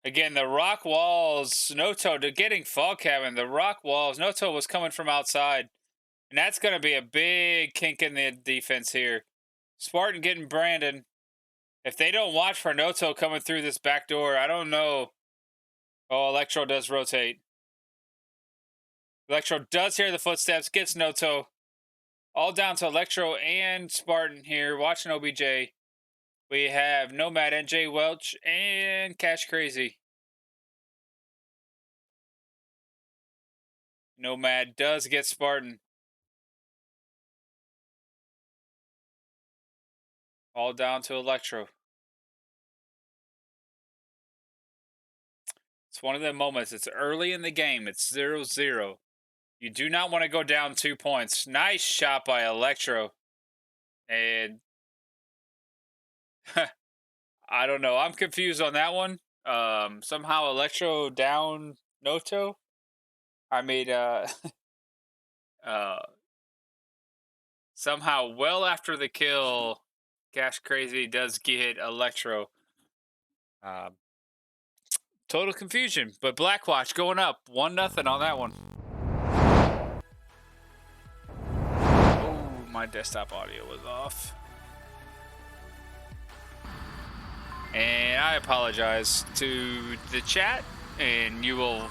A: Again, the rock walls, Noto to getting Fog Cabin. The rock walls, Noto was coming from outside. And that's going to be a big kink in the defense here. Spartan getting Brandon. If they don't watch for Noto coming through this back door, I don't know. Oh, Electro does rotate. Electro does hear the footsteps, gets Noto. All down to Electro and Spartan here, watching OBJ. We have Nomad and Jay Welch and Cash Crazy. Nomad does get Spartan. All down to Electro. It's one of the moments. It's early in the game. It's 0-0. You do not want to go down 2 points. Nice shot by Electro. And I don't know. I'm confused on that one. Somehow Electro down Noto. I mean, somehow well after the kill, Cash Crazy does get Electro. Total confusion, but Blackwatch going up 1-0 on that one. Oh, my desktop audio was off. And I apologize to the chat, and you will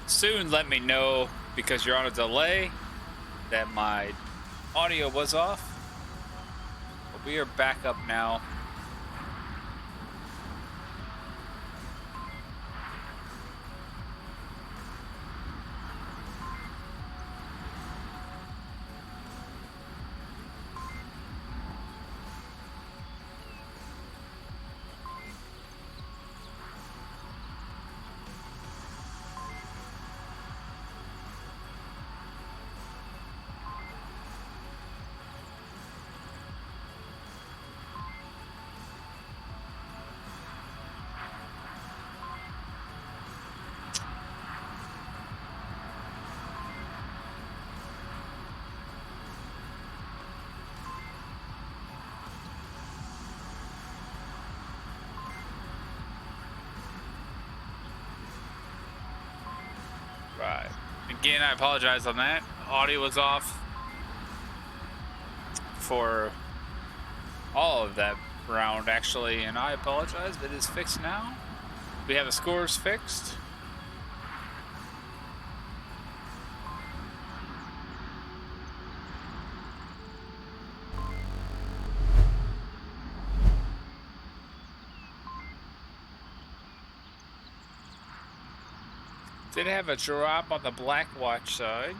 A: soon let me know, because you're on a delay, that my audio was off. But we are back up now. Right. Again, I apologize on that. Audio was off for all of that round, actually, and I apologize. It is fixed now. We have the scores fixed. Did have a drop on the Blackwatch side.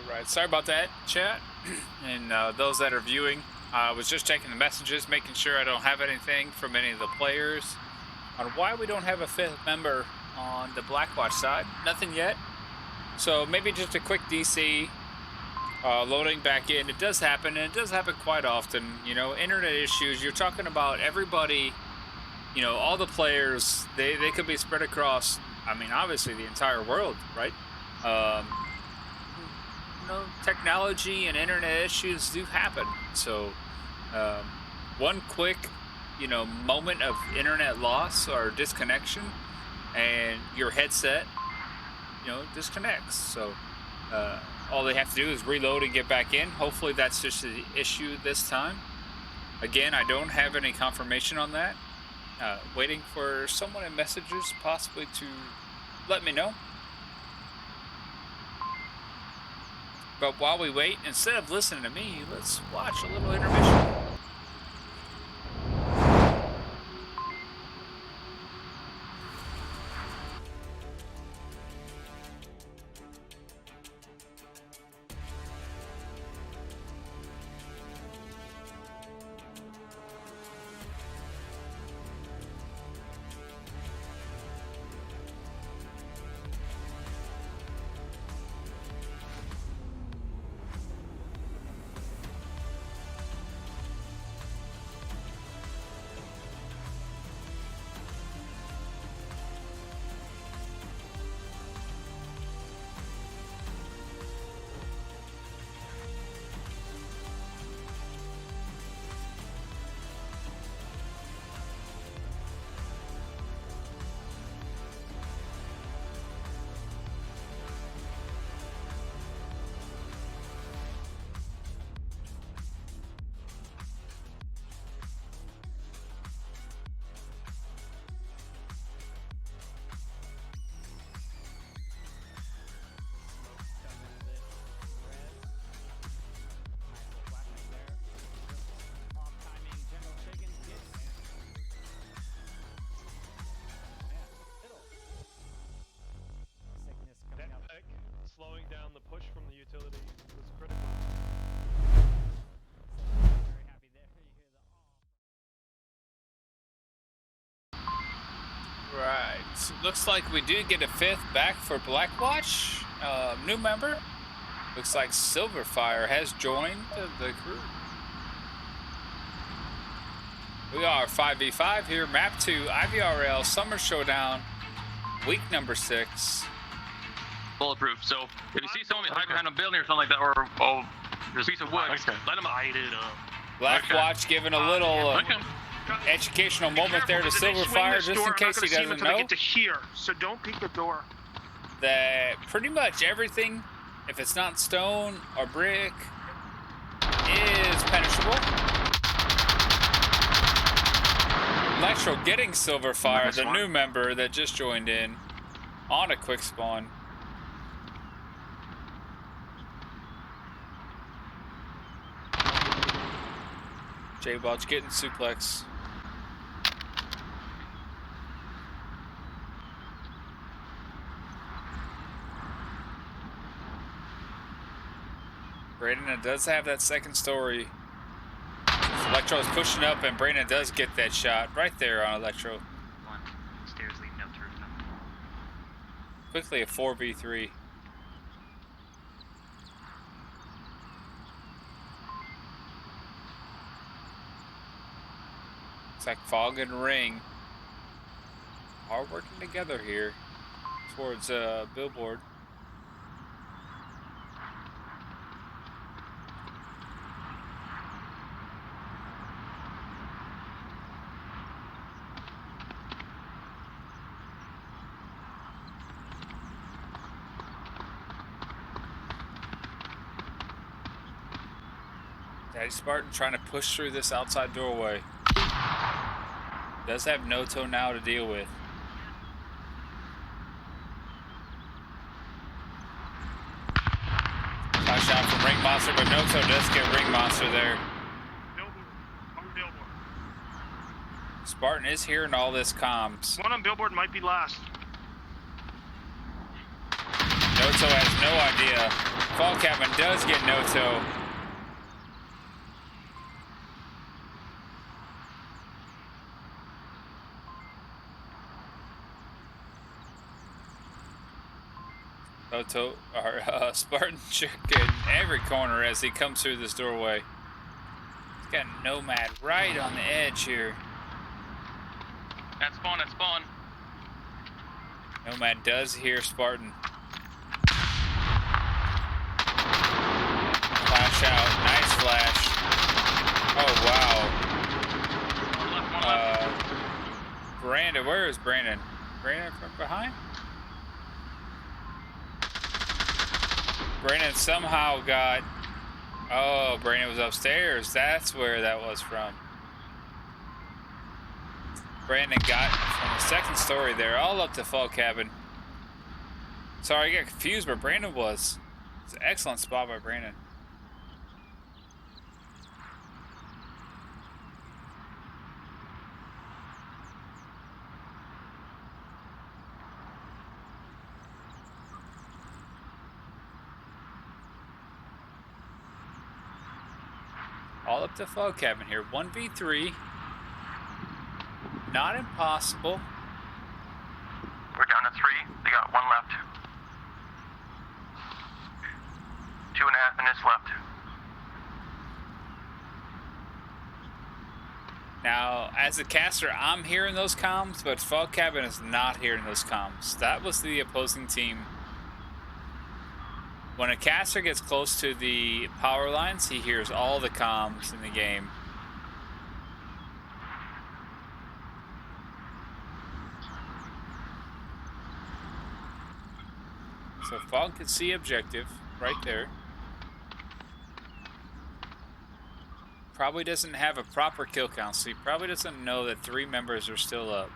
A: Alright, sorry about that, chat. And those that are viewing, I was just checking the messages, making sure I don't have anything from any of the players on why we don't have a 5th member on the Blackwatch side. Nothing yet. So maybe just a quick DC, loading back in. It does happen, and it does happen quite often. You know, internet issues, you're talking about everybody, you know, all the players, they could be spread across, I mean, obviously the entire world, right? You know, technology and internet issues do happen. So one quick, you know, moment of internet loss or disconnection, and your headset, you know, disconnects. So all they have to do is reload and get back in. Hopefully that's just the issue this time. Again, I don't have any confirmation on that. Waiting for someone in messages possibly to let me know. But while we wait, instead of listening to me, let's watch a little intermission. So looks like we do get a 5th back for Blackwatch. New member. Looks like Silverfire has joined the crew. We are 5v5 here, map 2, IVRL, Summer Showdown, week number 6.
H: Bulletproof. So if you see someone hide behind a building or something like that, or there's a piece of wood, let them hide it up.
A: Blackwatch giving a little educational moment there to Silverfire, just in case he doesn't know.
C: Get to here, so don't peek the door.
A: That pretty much everything, if it's not stone or brick, is penetrable. Electro getting Silverfire, the new member that just joined in, on a quick spawn. J-Balch getting suplex. Brandon does have that second story. Electro is pushing up, and Brandon does get that shot right there on Electro.
B: One stairs leading up to rooftop.
A: Quickly a 4v3. Looks like Fog and Ring are working together here towards Billboard. Daddy Spartan trying to push through this outside doorway. Does have Noto now to deal with. Flash out from Ring Monster, but Noto does get Ring Monster there.
C: Billboard.
A: Spartan is hearing all this comms.
C: One on Billboard might be last.
A: Noto has no idea. Fall Cabin does get Noto. Noto, or Spartan checking every corner as he comes through this doorway. He's got Nomad right on the edge here.
H: At spawn, at spawn.
A: Nomad does hear Spartan. Flash out, nice flash. Oh wow. Brandon, where is Brandon? Brandon from behind? Brandon somehow got... Oh, Brandon was upstairs. That's where that was from. Brandon got from the second story there, all up to Fall Cabin. Sorry, I got confused where Brandon was. It's an excellent spot by Brandon. All up to Fall Cabin here. 1v3. Not impossible.
G: We're down to 3. They got 1 left. 2.5 minutes left.
A: Now, as a caster, I'm hearing those comms, but Fall Cabin is not hearing those comms. That was the opposing team. When a caster gets close to the power lines, he hears all the comms in the game. So Fog can see objective right there. Probably doesn't have a proper kill count, so he probably doesn't know that 3 members are still up.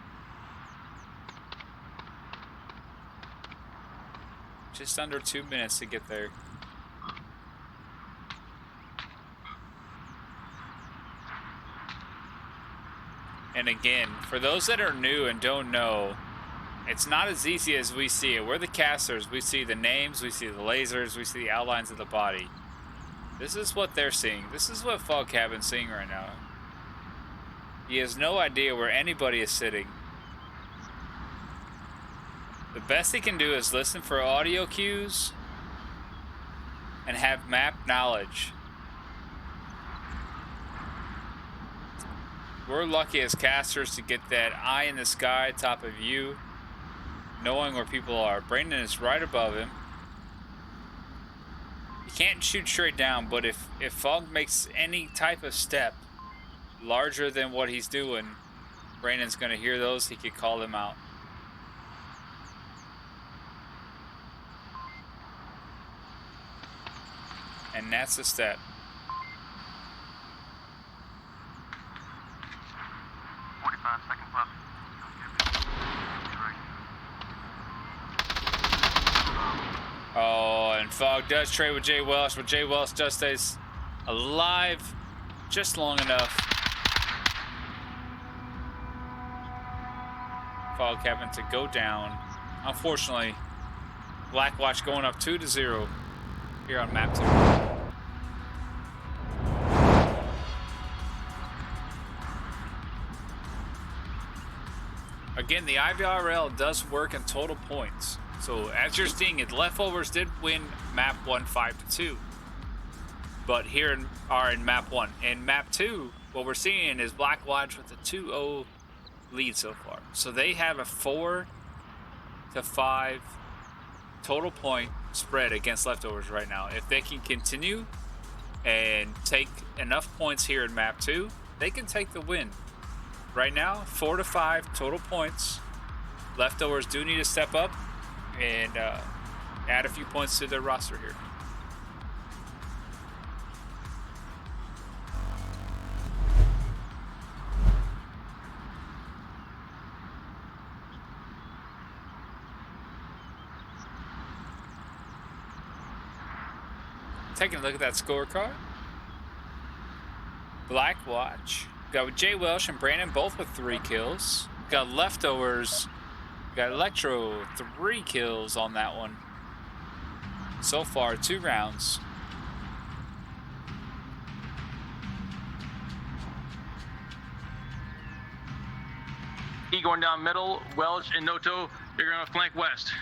A: Just under 2 minutes to get there. And again, for those that are new and don't know, it's not as easy as we see it. We're the casters. We see the names, we see the lasers, we see the outlines of the body. This is what they're seeing. This is what Fall Cabin's seeing right now. He has no idea where anybody is sitting. The best he can do is listen for audio cues and have map knowledge. We're lucky as casters to get that eye in the sky top of you, knowing where people are. Brandon is right above him. You can't shoot straight down, but if Fog makes any type of step larger than what he's doing, Brandon's going to hear those. He could call them out. And that's the step. Oh, and Fog does trade with Jay Welsh, but Jay Welsh just stays alive just long enough. Fog having to go down. Unfortunately, Blackwatch going up 2-0 here on map 2. Again, the IVRL does work in total points. So as you're seeing it, Leftovers did win map 1 5-2. But here are in map 1. In map 2, what we're seeing is Blackwatch with a 2-0 lead so far. So they have a 4-5 total point spread against Leftovers right now. If they can continue and take enough points here in map 2, they can take the win. Right now, 4-5 total points. Leftovers do need to step up and add a few points to their roster here. Taking a look at that scorecard. Blackwatch. Got Jay Welsh and Brandon both with 3 kills. Got Leftovers. Got Electro 3 kills on that one. So far, 2 rounds.
H: E going down middle. Welch and Noto, you're going to flank west.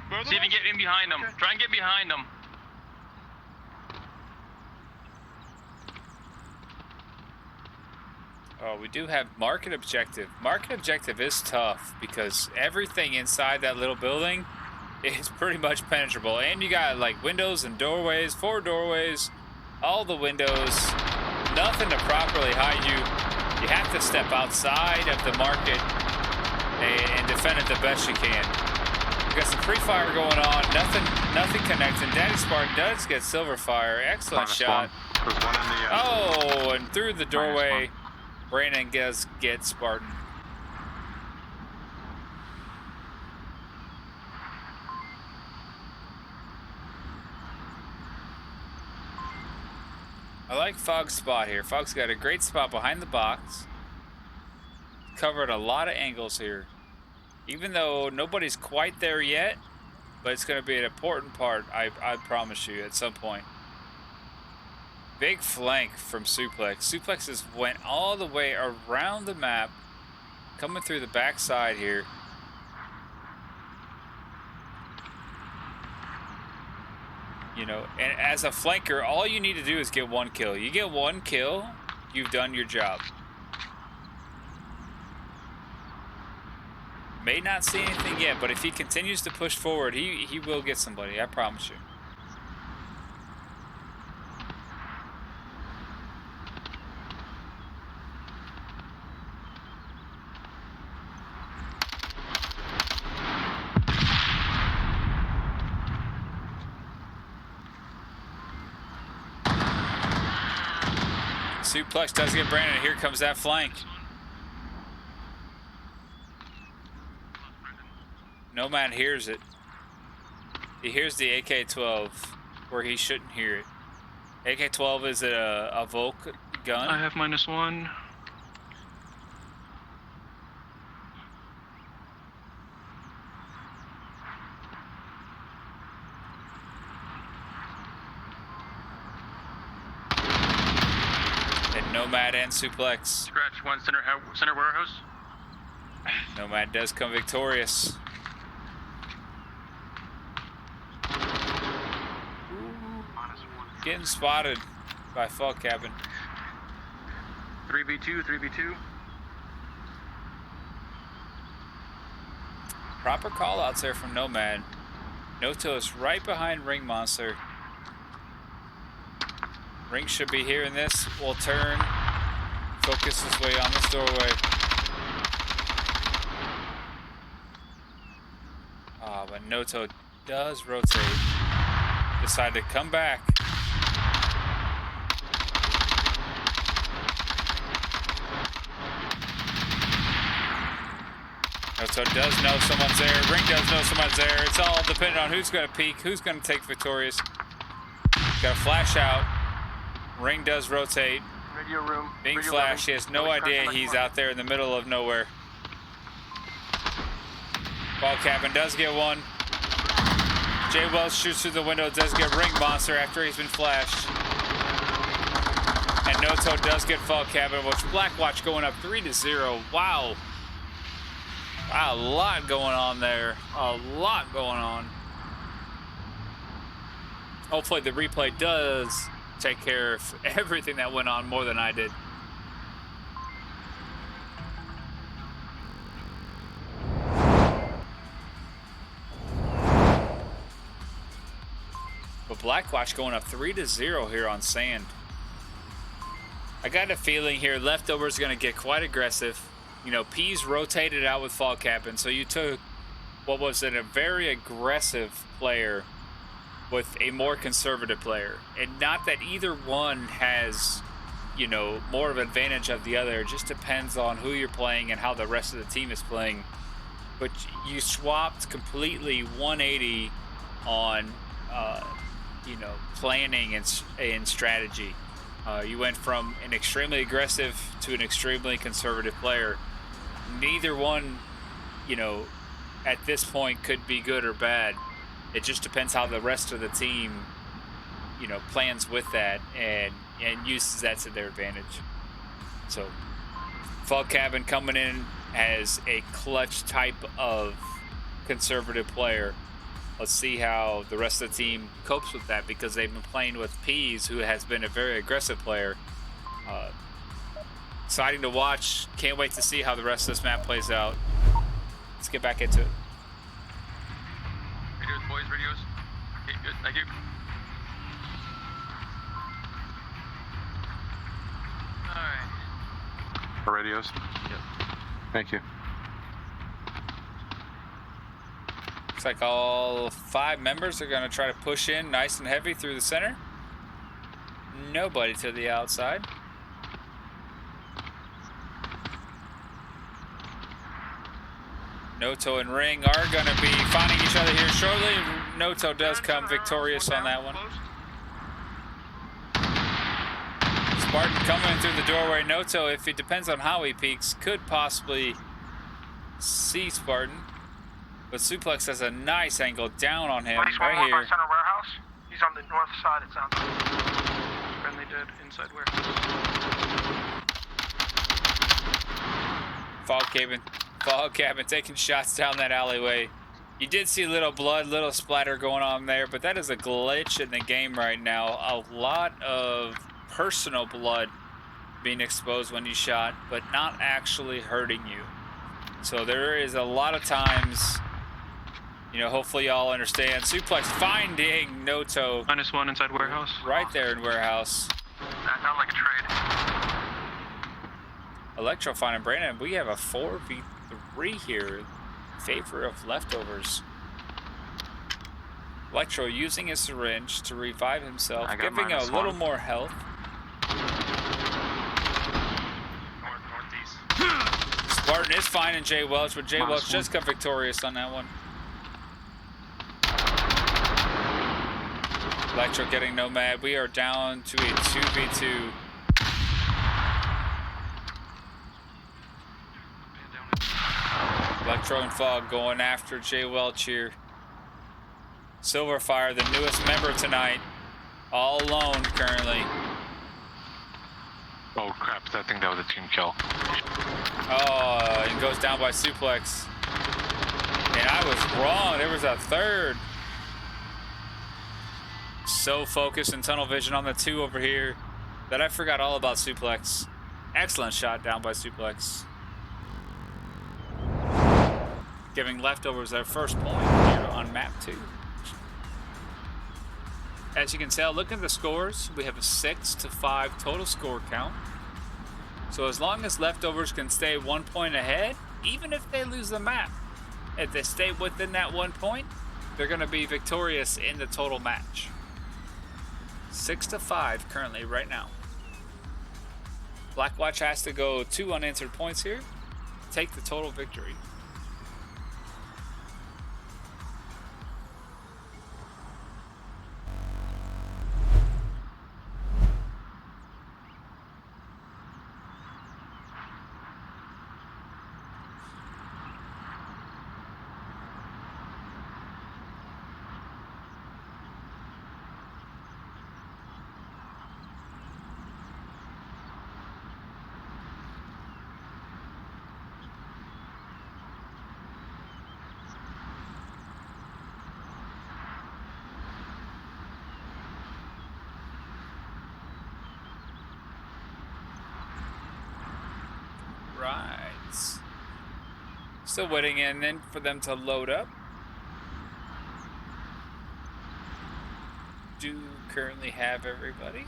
C: Further
H: See if you can get in behind them.
C: Okay.
H: Try and get behind them.
A: Oh, we do have market objective. Market objective is tough because everything inside that little building is pretty much penetrable. And you got like windows and doorways, 4 doorways, all the windows, nothing to properly hide you. You have to step outside of the market and defend it the best you can. We got some free fire going on, nothing connecting. Daddy Spark does get silver fire. Excellent shot.
G: There's one in the,
A: Oh, and through the doorway. Brandon does get Spartan. I like Fog's spot here. Fog's got a great spot behind the box. Covered a lot of angles here. Even though nobody's quite there yet, but it's going to be an important part, I promise you, at some point. Big flank from Suplex. Suplex has went all the way around the map, coming through the backside here. You know, and as a flanker, all you need to do is get 1 kill. You get 1 kill, you've done your job. May not see anything yet, but if he continues to push forward, he will get somebody, I promise you. Suplex does get Brandon. Here comes that flank. Nomad hears it. He hears the AK-12 where he shouldn't hear it. AK-12 is a Volk gun.
C: I have -1.
A: And Nomad and Suplex.
H: Scratch 1 center warehouse.
A: Nomad does come victorious. Getting spotted by Fog Cabin.
H: 3v2, 3v2.
A: Proper call outs there from Nomad. Noto is right behind Ring Monster. Ring should be hearing this. Will turn. Focus his way on this doorway. But Noto does rotate. Decide to come back. Noto does know someone's there. Ring does know someone's there. It's all dependent on who's going to peek, who's going to take victorious. Got a flash out. Ring does rotate.
G: Radio room.
A: Being flashed, he has no idea he's out there in the middle of nowhere. Fog Cabin does get one. Jay Wells shoots through the window, does get Ring Monster after he's been flashed. And Noto does get Fog Cabin, which Blackwatch going up 3-0. Wow. Wow, a lot going on there. A lot going on. Hopefully the replay does take care of everything that went on more than I did. But Blackwatch going up 3-0 here on sand. I got a feeling here Leftover's going to get quite aggressive. You know, Peas rotated out with Fog Cabin, so you took what was a very aggressive player with a more conservative player. And not that either one has, you know, more of an advantage of the other. It just depends on who you're playing and how the rest of the team is playing. But you swapped completely 180 on, you know, planning and strategy. You went from an extremely aggressive to an extremely conservative player. Neither one, you know, at this point could be good or bad. It just depends how the rest of the team, you know, plans with that and uses that to their advantage. So, Fog Cabin coming in as a clutch type of conservative player. Let's see how the rest of the team copes with that, because they've been playing with Peas, who has been a very aggressive player. Exciting to watch. Can't wait to see how the rest of this map plays out. Let's get back into it.
H: Radios, boys, radios. Okay, good, thank you.
G: For radios?
H: Yep.
G: Thank you.
A: Looks like all 5 members are going to try to push in nice and heavy through the center. Nobody to the outside. Noto and Ring are going to be finding each other here shortly. Noto does come victorious on that one. Spartan coming through the doorway. Noto, if it depends on how he peeks, could possibly see Spartan. But Suplex has a nice angle down on him right here.
C: Center warehouse. He's on the north side, it sounds like. Friendly dead inside warehouse.
A: Fog Cabin taking shots down that alleyway. You did see little blood, little splatter going on there, but that is a glitch in the game right now. A lot of personal blood being exposed when you shot, but not actually hurting you. So there is a lot of times, you know, hopefully y'all understand. Suplex finding Noto.
C: -1 inside warehouse.
A: Right there in warehouse.
G: That sounds like a trade.
A: Electro finding Brandon. We have a 4v3 here in favor of Leftovers. Electro using his syringe to revive himself, giving a little more health.
C: Northeast.
A: Spartan is finding Jay Welch, but Jay Welch just got victorious on that one. Electro getting Nomad. We are down to a 2v2. Electro and Fog going after Jay Welch here. Silverfire, the newest member tonight, all alone currently.
G: Oh crap, I think that was a team kill.
A: Oh, and goes down by suplex. And I was wrong. There was a third. So focused and tunnel vision on the 2 over here that I forgot all about suplex. Excellent shot down by suplex. Giving leftovers their first point here on map 2. As you can tell, look at the scores. We have a 6-5 total score count. So as long as leftovers can stay 1 point ahead, even if they lose the map, if they stay within that 1 point, they're going to be victorious in the total match. 6-5 currently right now. Blackwatch has to go 2 unanswered points here to take the total victory. Right. Still waiting in then for them to load up. Do currently have everybody.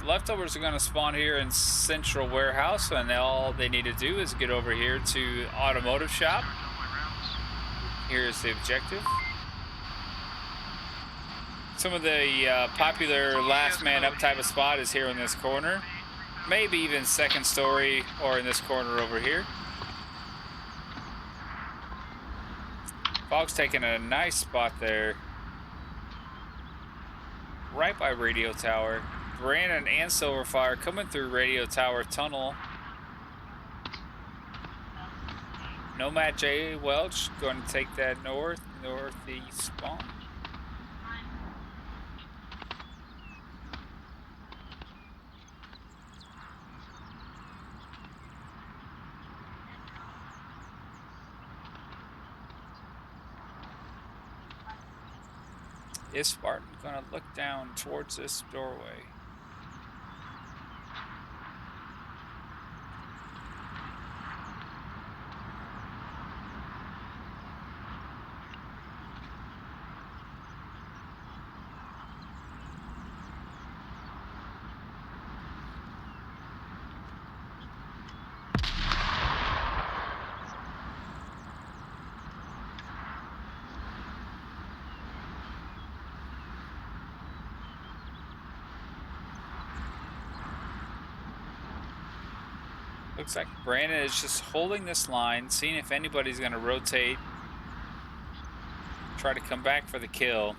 A: Leftovers are going to spawn here in Central Warehouse, and all they need to do is get over here to Automotive Shop. Here's the objective. Some of the popular last man up type of spot is here in this corner. Maybe even second story or in this corner over here. Fog's taking a nice spot there. Right by Radio Tower. Brandon and Silverfire coming through Radio Tower Tunnel. Nomad J. Welch going to take that northeast spawn. Is Spartan going to look down towards this doorway? Looks like Brandon is just holding this line, seeing if anybody's going to rotate, try to come back for the kill.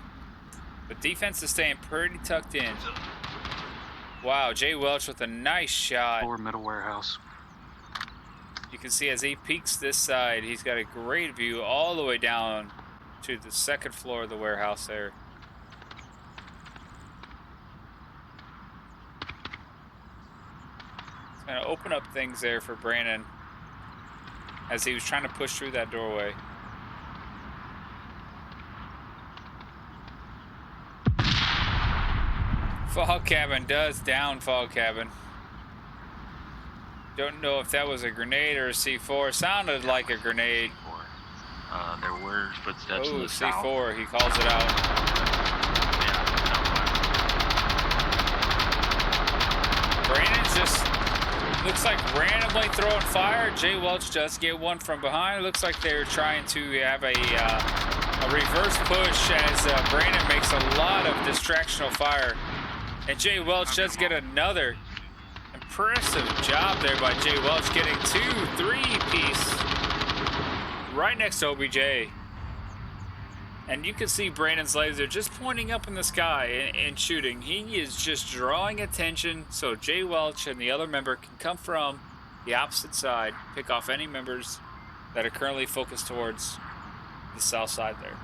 A: But defense is staying pretty tucked in. Wow, Jay Welch with a nice shot.
B: Lower middle warehouse.
A: You can see as he peeks this side, he's got a great view all the way down to the second floor of the warehouse there. Gonna open up things there for Brandon as he was trying to push through that doorway. Fog Cabin does down Fog Cabin. Don't know if that was a grenade or a C4. Sounded like a grenade.
B: There were footsteps in the
A: C4,
B: south.
A: he calls it out. Brandon's just looks like randomly throwing fire. Jay Welch does get one from behind. It looks like they're trying to have a reverse push as Brandon makes a lot of distractional fire. And Jay Welch does get another impressive job there by Jay Welch, getting 2-3 piece right next to OBJ. And you can see Brandon's laser just pointing up in the sky and shooting. He is just drawing attention so Jay Welch and the other member can come from the opposite side, pick off any members that are currently focused towards the south side there.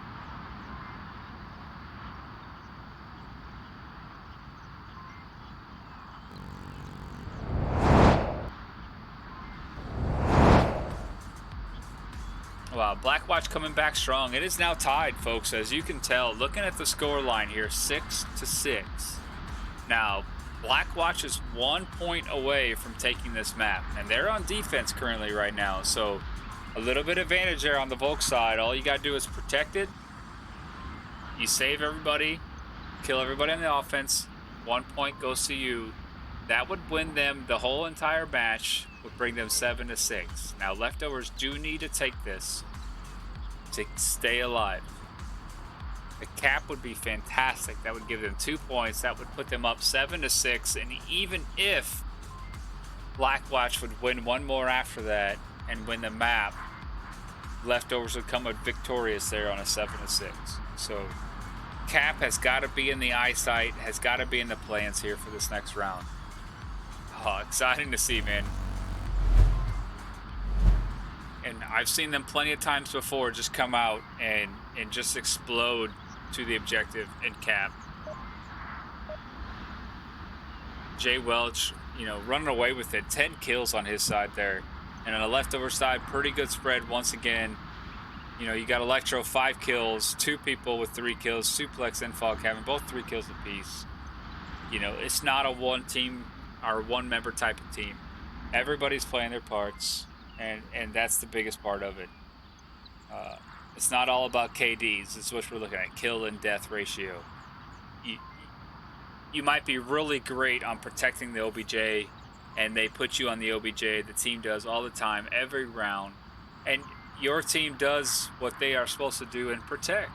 A: Wow, Blackwatch coming back strong. It is now tied, folks, as you can tell. Looking at the score line here, 6-6. Now, Blackwatch is 1 point away from taking this map, and they're on defense currently right now. So, a little bit of advantage there on the Volk side. All you got to do is protect it. You save everybody, kill everybody on the offense. 1 point goes to you. That would win them the whole entire match. Would bring them 7-6. Now, leftovers do need to take this to stay alive. The cap would be fantastic. That would give them 2 points. That would put them up 7-6. And even if Blackwatch would win one more after that and win the map, leftovers would come out victorious there on a 7-6. So, cap has got to be in the eyesight, has got to be in the plans here for this next round. Oh, exciting to see, man. And I've seen them plenty of times before just come out and just explode to the objective and cap. Jay Welch, you know, running away with it. 10 kills on his side there. And on the leftover side, pretty good spread once again. You know, you got Electro, 5 kills, 2 people with 3 kills, Suplex and Fog having both 3 kills apiece. You know, it's not a one team or one member type of team. Everybody's playing their parts. And that's the biggest part of it. It's not all about KDs. It's what we're looking at, kill and death ratio. You might be really great on protecting the OBJ, and they put you on the OBJ. The team does all the time, every round. And your team does what they are supposed to do and protect.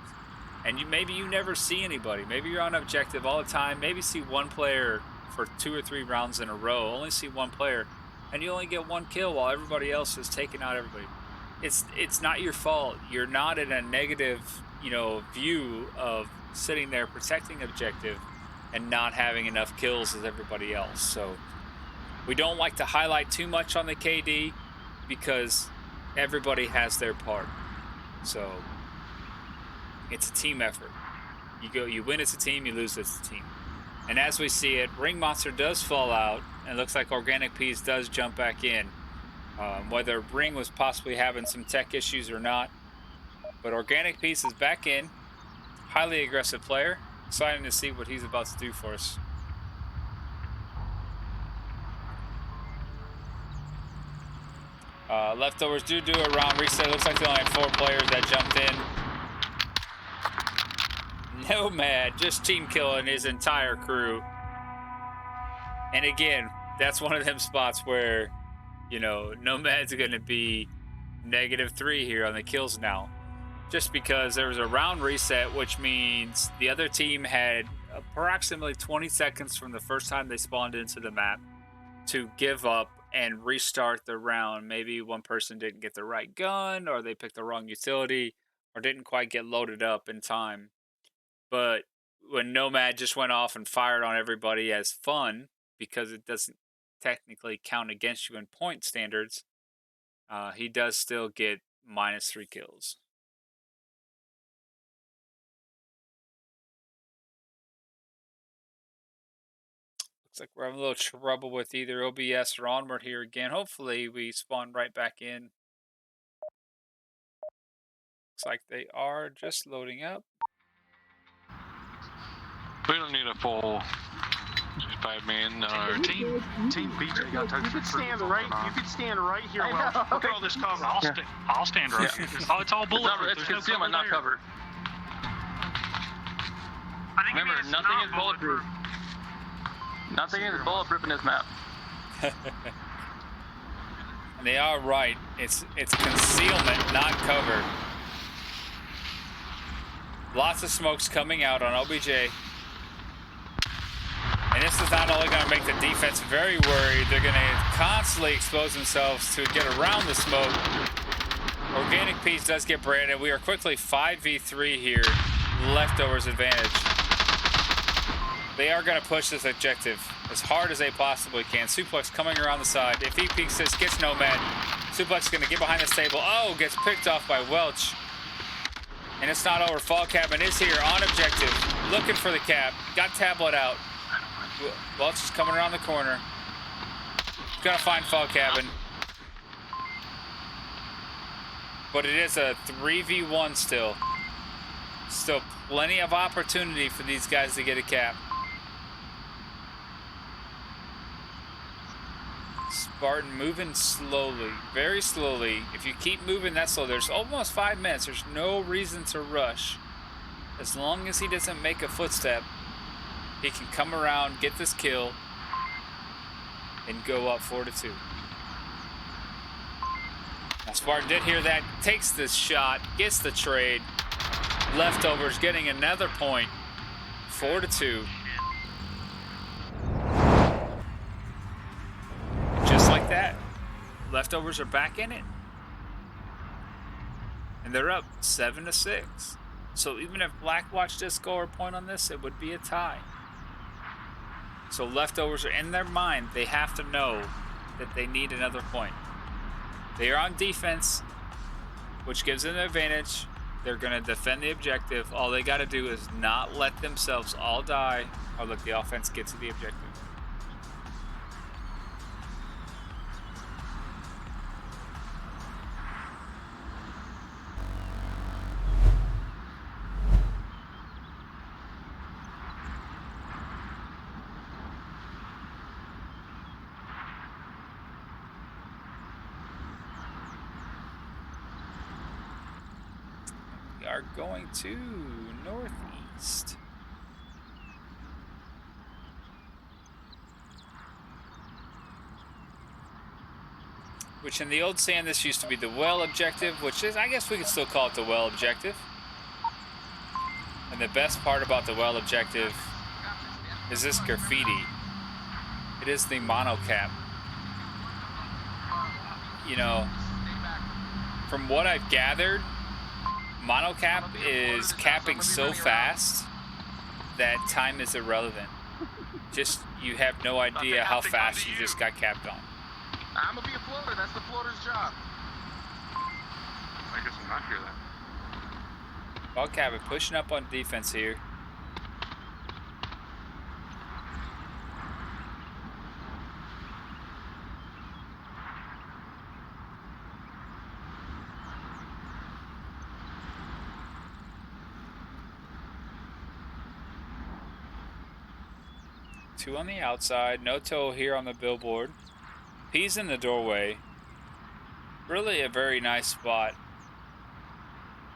A: And maybe you never see anybody. Maybe you're on objective all the time. Maybe see one player for 2 or 3 rounds in a row. Only see one player. And you only get 1 kill while everybody else is taking out everybody. It's not your fault. You're not in a negative, you know, view of sitting there protecting objective and not having enough kills as everybody else. So we don't like to highlight too much on the KD because everybody has their part. So it's a team effort. You win as a team, you lose as a team. And as we see it, Ring Monster does fall out. And it looks like Organic Peas does jump back in. Whether Ring was possibly having some tech issues or not. But Organic Peas is back in. Highly aggressive player. Exciting to see what he's about to do for us. Leftovers do a round reset. Looks like they only had 4 players that jumped in. Nomad just team killing his entire crew. And again, that's one of them spots where, you know, Nomad's going to be -3 here on the kills now. Just because there was a round reset, which means the other team had approximately 20 seconds from the first time they spawned into the map to give up and restart the round. Maybe one person didn't get the right gun, or they picked the wrong utility, or didn't quite get loaded up in time. But when Nomad just went off and fired on everybody as fun, because it doesn't technically count against you in point standards, he does still get -3 kills. Looks like we're having a little trouble with either OBS or Onward here again. Hopefully we spawn right back in. Looks like they are just loading up.
G: We don't need a full 5-man.
B: Team BJ got touched.
C: You could stand right here. Well, look at all this cover. I'll stand right here. It's all bulletproof.
H: It's concealment, not cover. Remember, nothing is bulletproof. Nothing is bulletproof in this map.
A: And they are right. It's concealment, not cover. Lots of smokes coming out on OBJ. And this is not only going to make the defense very worried, they're going to constantly expose themselves to get around the smoke. Organic Peace does get branded. We are quickly 5v3 here. Leftovers advantage. They are going to push this objective as hard as they possibly can. Suplex coming around the side. If he peeks this, gets Nomad. Suplex is going to get behind this table. Oh, gets picked off by Welch. And it's not over. Fall Cabin is here on objective. Looking for the cap. Got Tablet out. Welch is coming around the corner. Gonna find Fall Cabin. But it is a 3v1 still. Still plenty of opportunity for these guys to get a cap. Spartan moving slowly, very slowly. If you keep moving that slow, there's almost 5 minutes. There's no reason to rush. As long as he doesn't make a footstep, he can come around, get this kill, and go up 4-2. Now Spartan did hear that, takes this shot, gets the trade. Leftovers getting another point, 4-2. Just like that, Leftovers are back in it. And they're up 7-6. So even if Blackwatch did score a point on this, it would be a tie. So Leftovers are in their mind. They have to know that they need another point. They are on defense, which gives them an advantage. They're going to defend the objective. All they got to do is not let themselves all die or let the offense get to the objective. Are going to northeast. Which in the old sand, this used to be the well objective, which is, I guess we could still call it the well objective. And the best part about the well objective is this graffiti. It is the mono cap. You know, from what I've gathered, monocap is capping so fast that time is irrelevant. Just, you have no idea how fast you just got capped on.
D: I'm gonna be a floater. That's the floater's job.
G: I guess I'm not here then.
A: Ball cabin pushing up on defense here. Two on the outside, no toe here on the billboard. He's in the doorway. Really a very nice spot.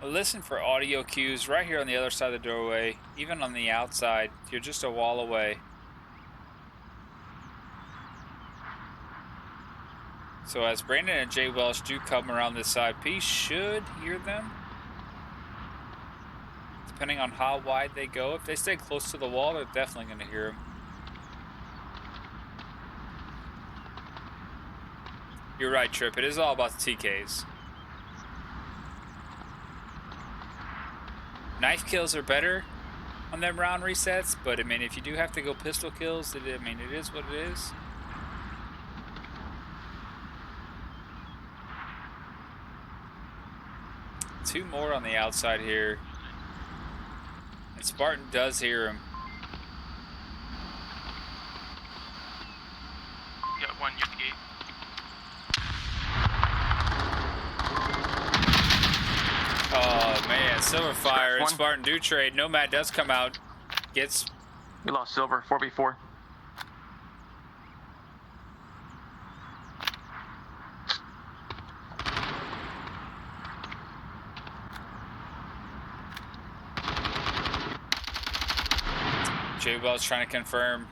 A: Listen for audio cues right here on the other side of the doorway. Even on the outside, you're just a wall away. So as Brandon and Jay Welsh do come around this side, P should hear them. Depending on how wide they go. If they stay close to the wall, they're definitely going to hear them. You're right, Trip. It is all about the TKs. Knife kills are better on them round resets, but I mean, if you do have to go pistol kills, it is what it is. Two more on the outside here. And Spartan does hear him.
G: You got one near the gate.
A: Oh man, Silverfire and Spartan do trade. Nomad does come out. Gets.
H: We lost Silver, 4v4.
A: Jay Wells trying to confirm.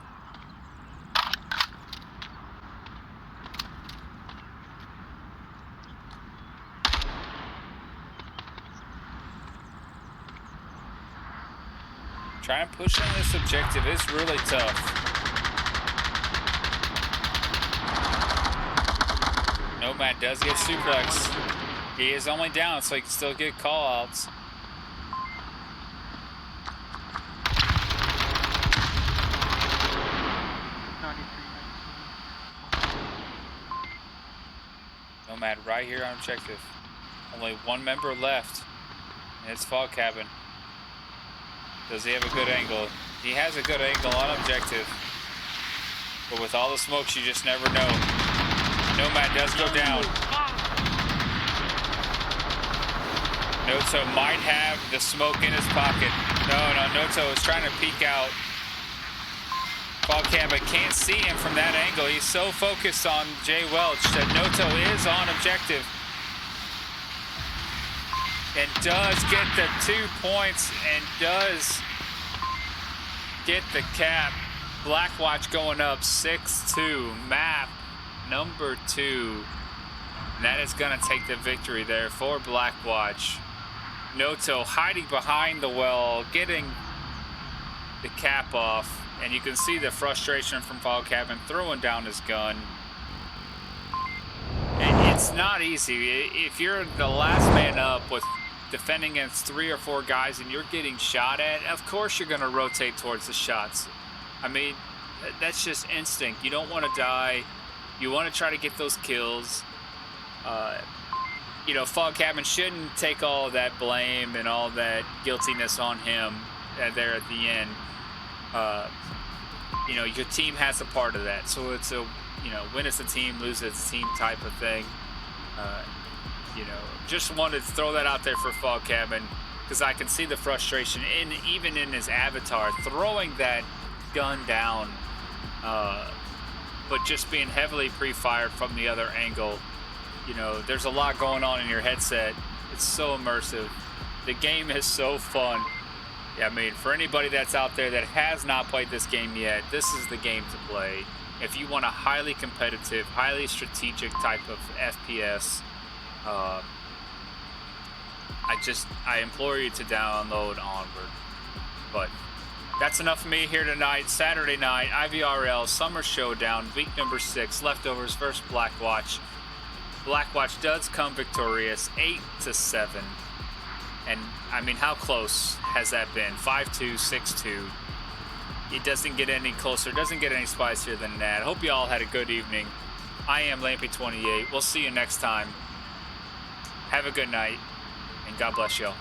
A: Trying to push on this objective is really tough. Nomad does get suplex. He is only down, so he can still get call-outs. Nomad right here on objective. Only one member left, and it's Fog Cabin. Does he have a good angle? He has a good angle on objective. But with all the smokes, you just never know. Nomad does go down. Noto might have the smoke in his pocket. No, Noto is trying to peek out. Fog Cabin can't see him from that angle. He's so focused on Jay Welch that Noto is on objective. And does get the 2 points and does get the cap. Blackwatch going up 6-2. Map number 2. And that is going to take the victory there for Blackwatch. Noto hiding behind the well, getting the cap off. And you can see the frustration from Fog Cabin throwing down his gun. And it's not easy. If you're the last man up with defending against 3 or 4 guys and you're getting shot at, of course you're going to rotate towards the shots. I mean, that's just instinct. You don't want to die. You want to try to get those kills. You know, Fog Cabin shouldn't take all of that blame and all that guiltiness on him there at the end. You know, your team has a part of that. So it's a, you know, win as a team, lose as a team type of thing. You know, just wanted to throw that out there for Fog Cabin because I can see the frustration even in his avatar, throwing that gun down, but just being heavily pre-fired from the other angle. You know, there's a lot going on in your headset. It's so immersive. The game is so fun. Yeah, I mean, for anybody that's out there that has not played this game yet, this is the game to play. If you want a highly competitive, highly strategic type of FPS, I implore you to download Onward. But that's enough for me here tonight. Saturday night, IVRL Summer Showdown, week number 6, Leftovers versus Blackwatch. Blackwatch does come victorious, 8-7. And I mean, how close has that been? 5-2, 6-2. It doesn't get any closer, doesn't get any spicier than that. Hope you all had a good evening. I am Lampy28. We'll see you next time. Have a good night, and God bless y'all.